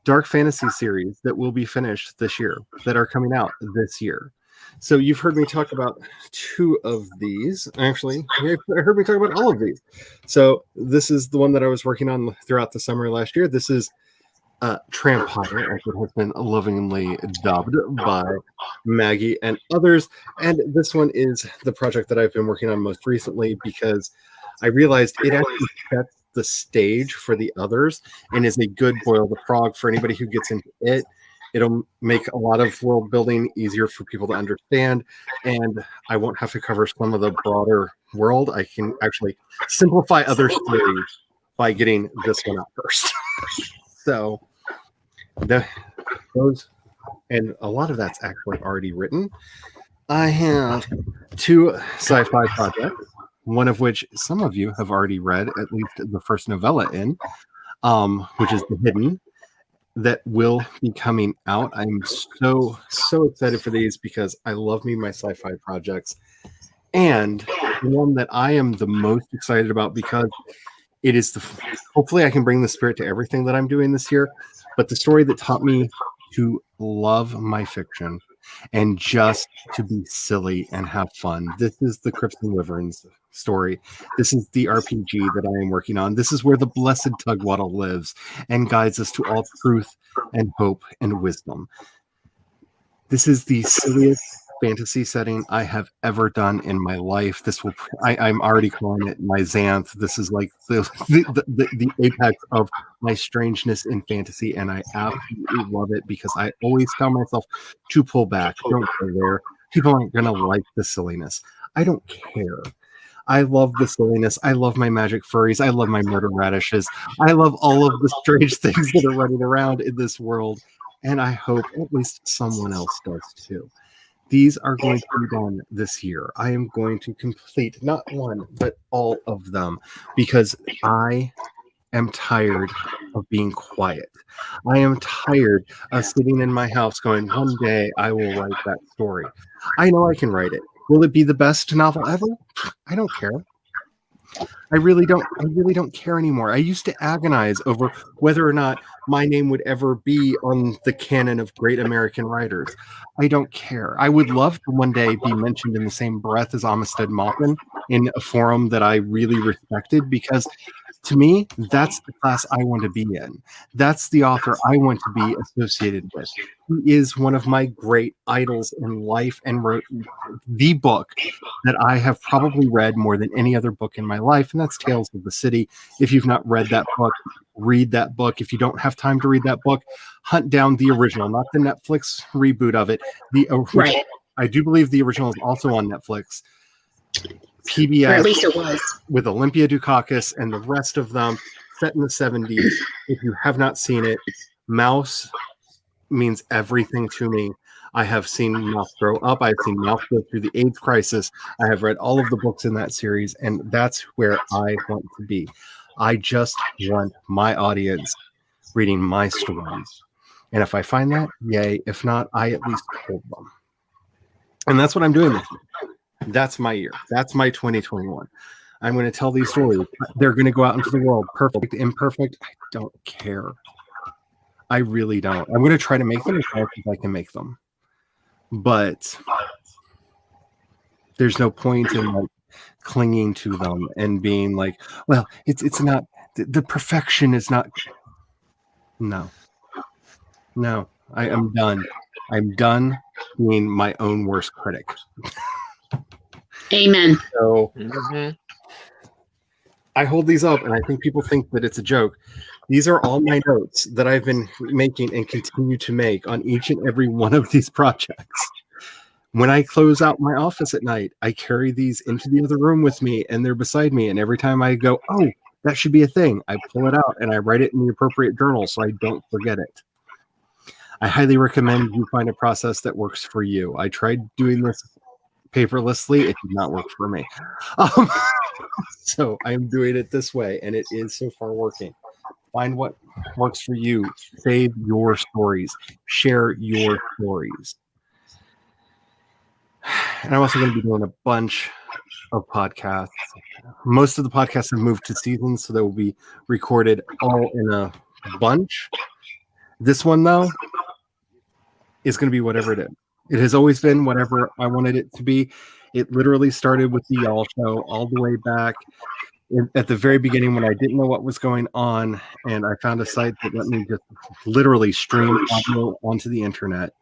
dark fantasy series that will be finished this year, that are coming out this year. So you've heard me talk about two of these. Actually, you heard me talk about all of these. So this is the one that I was working on throughout the summer last year. This is Trampire, as it has been lovingly dubbed by Maggie and others. And this one is the project that I've been working on most recently because I realized it actually sets the stage for the others and is a good boil the frog for anybody who gets into it. It'll make a lot of world building easier for people to understand, and I won't have to cover some of the broader world. I can actually simplify other stories by getting this one out first. So those, and a lot of that's actually already written. I have two sci-fi projects, one of which some of you have already read at least the first novella in, which is The Hidden, that will be coming out. I'm so excited for these because I love me my sci-fi projects. And the one that I am the most excited about because it is hopefully I can bring the spirit to everything that I'm doing this year, but the story that taught me to love my fiction and just to be silly and have fun. This is the Crypts and Wyverns story. This is the RPG that I am working on. This is where the blessed Tugwaddle lives and guides us to all truth and hope and wisdom. This is the silliest fantasy setting I have ever done in my life. I'm already calling it my Xanth. This is like the apex of my strangeness in fantasy, and I absolutely love it because I always tell myself to pull back. Don't go there. People aren't going to like the silliness. I don't care. I love the silliness. I love my magic furries. I love my murder radishes. I love all of the strange things that are running around in this world, and I hope at least someone else does too. These are going to be done this year. I am going to complete not one, but all of them because I am tired of being quiet. I am tired of sitting in my house going, one day I will write that story. I know I can write it. Will it be the best novel ever? I don't care. I really don't care anymore. I used to agonize over whether or not my name would ever be on the canon of great American writers. I don't care. I would love to one day be mentioned in the same breath as Amistad Maupin in a forum that I really respected, because to me, that's the class I want to be in. That's the author I want to be associated with. He is one of my great idols in life and wrote the book that I have probably read more than any other book in my life, and that's Tales of the City. If you've not read that book, read that book. If you don't have time to read that book, hunt down the original, not the Netflix reboot of it. The original, Right. I do believe the original is also on Netflix. PBS, Or at least it was. with Olympia Dukakis and the rest of them, set in the 70s. If you have not seen it, Mouse means everything to me. I have seen Mouse grow up. I've seen Mouse go through the AIDS crisis. I have read all of the books in that series, and that's where I want to be. I just want my audience reading my stories. And if I find that, yay. If not, I at least told them. And that's what I'm doing this year. That's my year. That's my 2021. I'm going to tell these stories. They're going to go out into the world. Perfect, imperfect. I don't care. I really don't. I'm going to try to make them as fast as I can make them. But there's no point in like clinging to them and being like, well, it's not, the perfection is not. No. I am done. I'm done being my own worst critic. Amen. So I hold these up, and I think people think that it's a joke. These are all my notes that I've been making and continue to make on each and every one of these projects. When I close out my office at night, I carry these into the other room with me, and they're beside me. And every time I go, oh, that should be a thing, I pull it out and I write it in the appropriate journal so I don't forget it. I highly recommend you find a process that works for you. I tried doing this paperlessly. It did not work for me. So I'm doing it this way, and it is so far working. Find what works for you. Save your stories. Share your stories. And I'm also going to be doing a bunch of podcasts. Most of the podcasts have moved to seasons, so they will be recorded all in a bunch. This one, though, is going to be whatever it is. It has always been whatever I wanted it to be. It literally started with the Y'all Show all the way back at the very beginning when I didn't know what was going on, and I found a site that let me just literally stream audio onto the internet.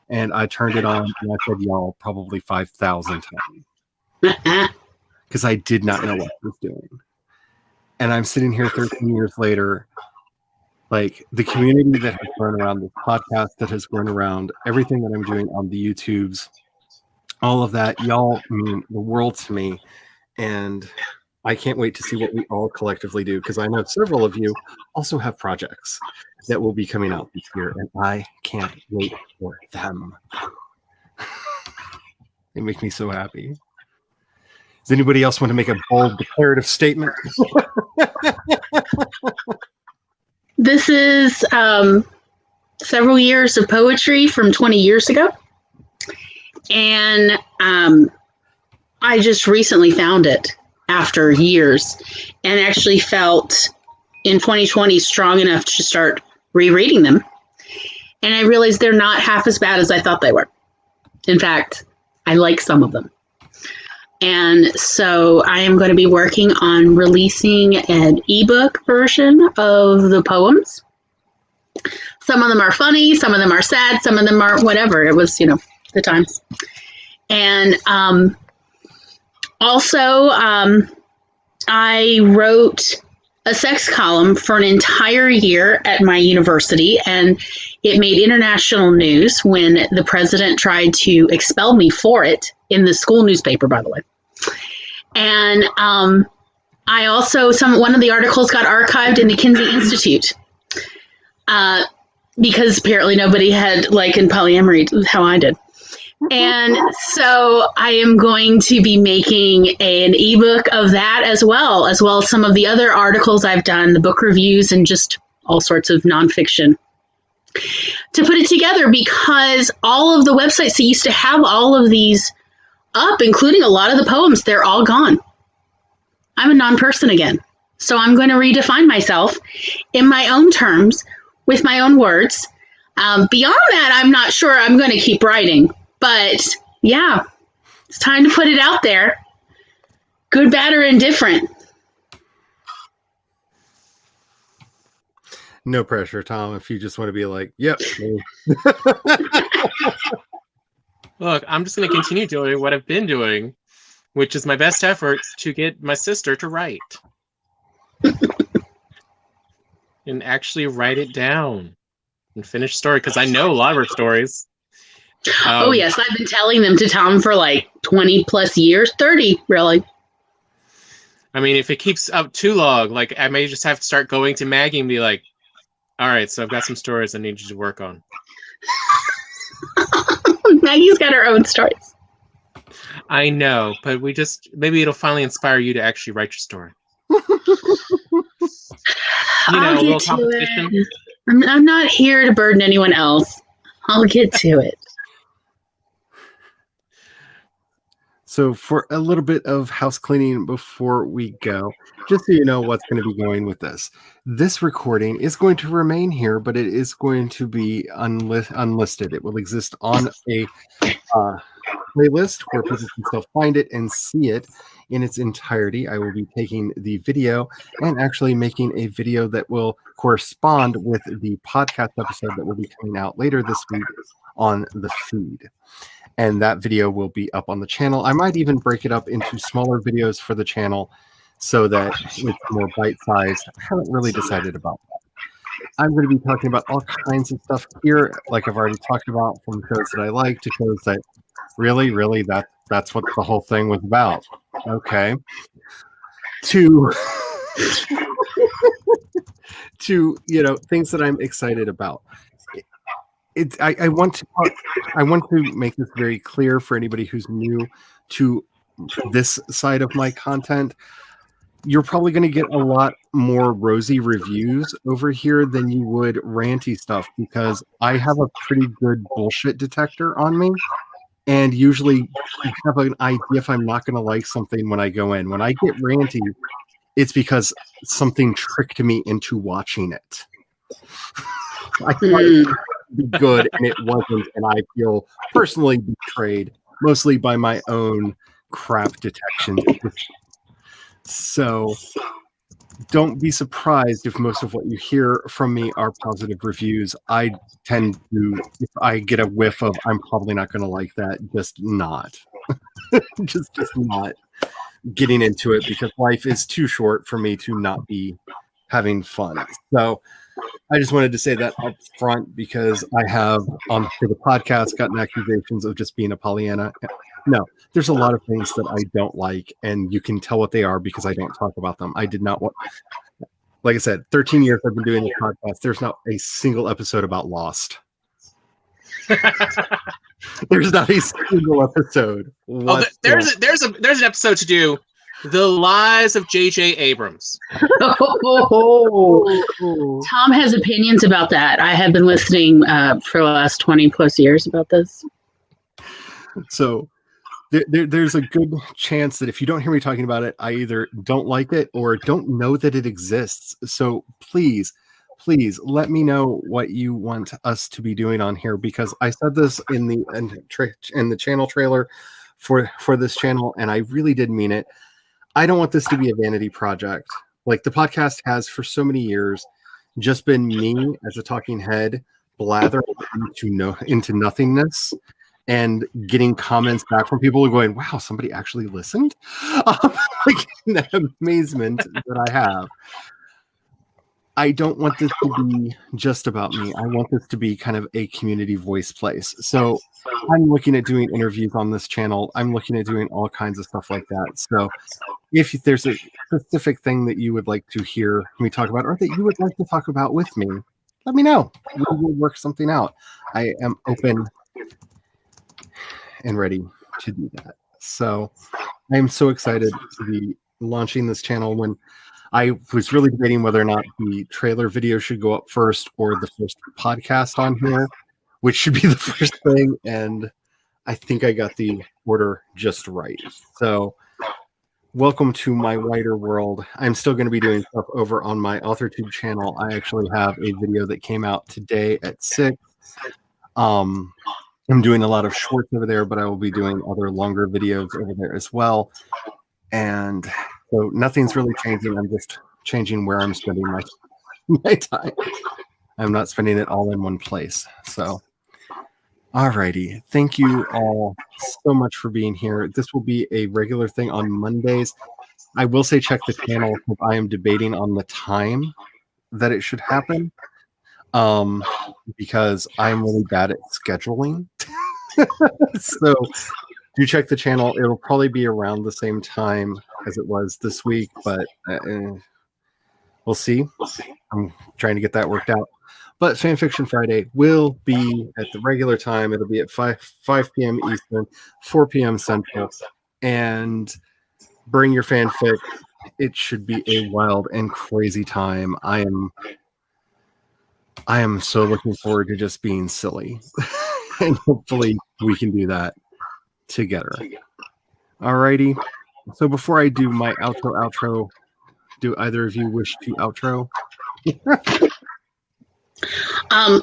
And I turned it on, and I said y'all probably 5,000 times because I did not know what I was doing. And I'm sitting here 13 years later, like the community that has grown around this podcast, that has grown around everything that I'm doing on the YouTubes, all of that, y'all mean the world to me. And I can't wait to see what we all collectively do, because I know several of you also have projects that will be coming out this year, and I can't wait for them. They make me so happy. Does anybody else want to make a bold declarative statement? This is several years of poetry from 20 years ago. And I just recently found it after years, and actually felt in 2020 strong enough to start rereading them. And I realized they're not half as bad as I thought they were. In fact, I like some of them. And so I am going to be working on releasing an ebook version of the poems. Some of them are funny, some of them are sad, some of them are whatever. It was, the times. And also, I wrote a sex column for an entire year at my university, and it made international news when the president tried to expel me for it in the school newspaper, by the way. And I also, one of the articles got archived in the Kinsey Institute because apparently nobody had likened polyamory how I did. And so I am going to be making an ebook of that as well as some of the other articles I've done, the book reviews, and just all sorts of nonfiction to put it together, because all of the websites that used to have all of these up, including a lot of the poems, they're all gone. I'm a non-person again. So I'm going to redefine myself in my own terms with my own words. Beyond that, I'm not sure I'm going to keep writing. But yeah, it's time to put it out there. Good, bad, or indifferent. No pressure, Tom. If you just want to be like, yep. Look, I'm just going to continue doing what I've been doing, which is my best effort to get my sister to write. And actually write it down and finish story, because I know a lot of her stories. Oh, yes. I've been telling them to Tom for like 20 plus years, 30, really. I mean, if it keeps up too long, like I may just have to start going to Maggie and be like, all right, so I've got some stories I need you to work on. Maggie's got her own stories. I know, but maybe it'll finally inspire you to actually write your story. I'll a little get to competition. it. I'm not here to burden anyone else. I'll get to it. So for a little bit of house cleaning before we go, just so you know what's going to be going with this recording is going to remain here, but it is going to be unlisted. It will exist on a playlist where people can still find it and see it in its entirety. I will be taking the video and actually making a video that will correspond with the podcast episode that will be coming out later this week on the feed. And that video will be up on the channel. I might even break it up into smaller videos for the channel so that it's more bite-sized. I haven't really decided about that. I'm going to be talking about all kinds of stuff here, like I've already talked about, from shows that I like to shows that really, that's what the whole thing was about. Okay. To things that I'm excited about. I want to make this very clear for anybody who's new to this side of my content. You're probably going to get a lot more rosy reviews over here than you would ranty stuff, because I have a pretty good bullshit detector on me, and usually I have an idea if I'm not going to like something when I go in. When I get ranty, it's because something tricked me into watching it. I thought it would be good and it wasn't, and I feel personally betrayed, mostly by my own crap detection. So don't be surprised if most of what you hear from me are positive reviews. I tend to, if I get a whiff of I'm probably not going to like that, just not. just not getting into it, because life is too short for me to not be having fun. So I just wanted to say that up front, because I have for the podcast gotten accusations of just being a Pollyanna. No, there's a lot of things that I don't like, and you can tell what they are because I don't talk about them. I did not want, like I said, 13 years I've been doing this podcast. There's not a single episode about Lost. There's not a single episode. There's an episode to do. The Lies of J.J. Abrams. Tom has opinions about that. I have been listening for the last 20 plus years about this. So there's a good chance that if you don't hear me talking about it, I either don't like it or don't know that it exists. So please let me know what you want us to be doing on here, because I said this in the channel trailer for this channel, and I really did mean it. I don't want this to be a vanity project. Like the podcast has for so many years just been me as a talking head blathering into nothingness and getting comments back from people going, wow, somebody actually listened? Like that amazement that I have. I don't want this to be just about me. I want this to be kind of a community voice place. So I'm looking at doing interviews on this channel. I'm looking at doing all kinds of stuff like that. So if there's a specific thing that you would like to hear me talk about, or that you would like to talk about with me, let me know. We will work something out. I am open and ready to do that. So I am so excited to be launching this channel. When I was really debating whether or not the trailer video should go up first or the first podcast on here, which should be the first thing. And I think I got the order just right. So welcome to my wider world. I'm still going to be doing stuff over on my AuthorTube channel. I actually have a video that came out today at 6. I'm doing a lot of shorts over there, but I will be doing other longer videos over there as well. And so nothing's really changing. I'm just changing where I'm spending my time. I'm not spending it all in one place. So, alrighty. Thank you all so much for being here. This will be a regular thing on Mondays. I will say check the channel because I am debating on the time that it should happen. Because I'm really bad at scheduling. So do check the channel. It'll probably be around the same time as it was this week, but we'll see. I'm trying to get that worked out. But Fanfiction Friday will be at the regular time. It'll be at 5 p.m. Eastern, 4 p.m. Central. And bring your fanfic. It should be a wild and crazy time. I am so looking forward to just being silly. And hopefully we can do that together. Alrighty. So before I do my outro, do either of you wish to outro?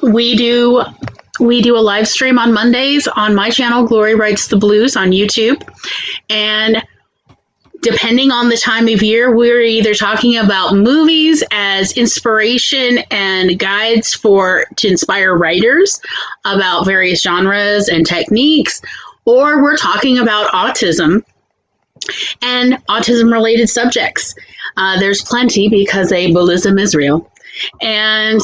We do a live stream on Mondays on my channel, Glory Writes the Blues on YouTube. And depending on the time of year, we're either talking about movies as inspiration and guides to inspire writers about various genres and techniques, or we're talking about autism and autism-related subjects. There's plenty because ableism is real. And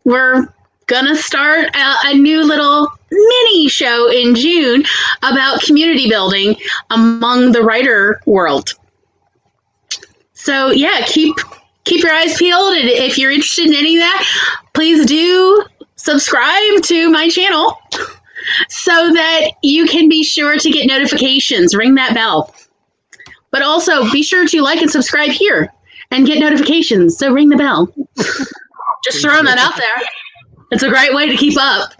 we're going to start a new little mini show in June about community building among the writer world. So yeah, keep your eyes peeled, and if you're interested in any of that, please do subscribe to my channel so that you can be sure to get notifications. Ring that bell. But also be sure to like and subscribe here and get notifications. So ring the bell. Just throwing that out there. It's a great way to keep up.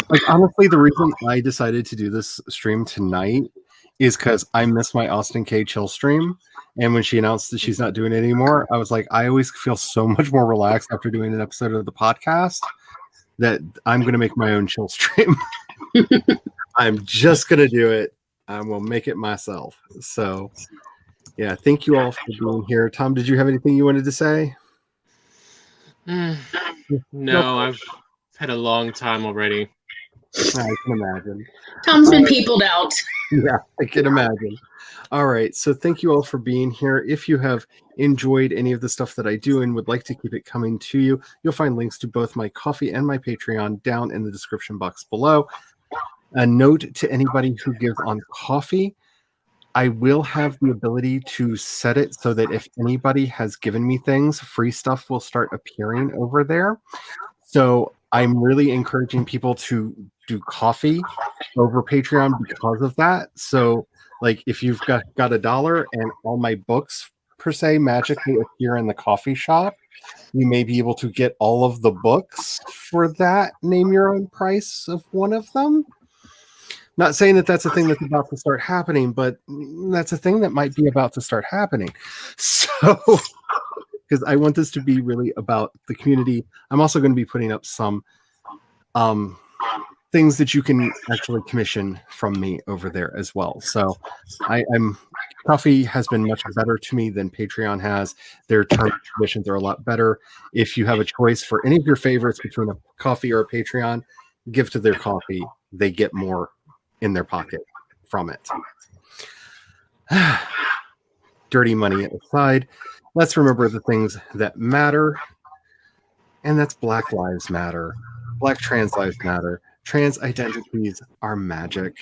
Like, honestly, the reason I decided to do this stream tonight is because I missed my Austin K chill stream. And when she announced that she's not doing it anymore, I was like, I always feel so much more relaxed after doing an episode of the podcast that I'm going to make my own chill stream. I'm just going to do it. I will make it myself. So, yeah, thank you all for being here. Tom, did you have anything you wanted to say? No, I've had a long time already. I can imagine. Tom's been peopled out. Yeah, I can imagine. All right, so thank you all for being here. If you have enjoyed any of the stuff that I do and would like to keep it coming to you, you'll find links to both my Ko-fi and my Patreon down in the description box below. A note to anybody who gives on Ko-fi, I will have the ability to set it so that if anybody has given me things, free stuff will start appearing over there. So I'm really encouraging people to do Ko-fi over Patreon because of that. So, like, if you've got $1 and all my books, per se, magically appear in the Ko-fi shop, you may be able to get all of the books for that. Name your own price of one of them. Not saying that that's a thing that's about to start happening, but that's a thing that might be about to start happening. So, because I want this to be really about the community. I'm also going to be putting up some things that you can actually commission from me over there as well. So Ko-fi has been much better to me than Patreon has. Their terms and conditions are a lot better. If you have a choice for any of your favorites between a Ko-fi or a Patreon, give to their Ko-fi. They get more in their pocket from it. Dirty money aside, let's remember the things that matter, and that's Black Lives Matter, Black trans lives matter, trans identities are magic.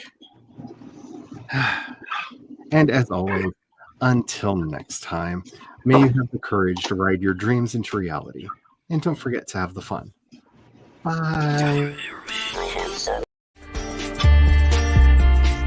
And as always, until next time, may you have the courage to ride your dreams into reality, and don't forget to have the fun. Bye.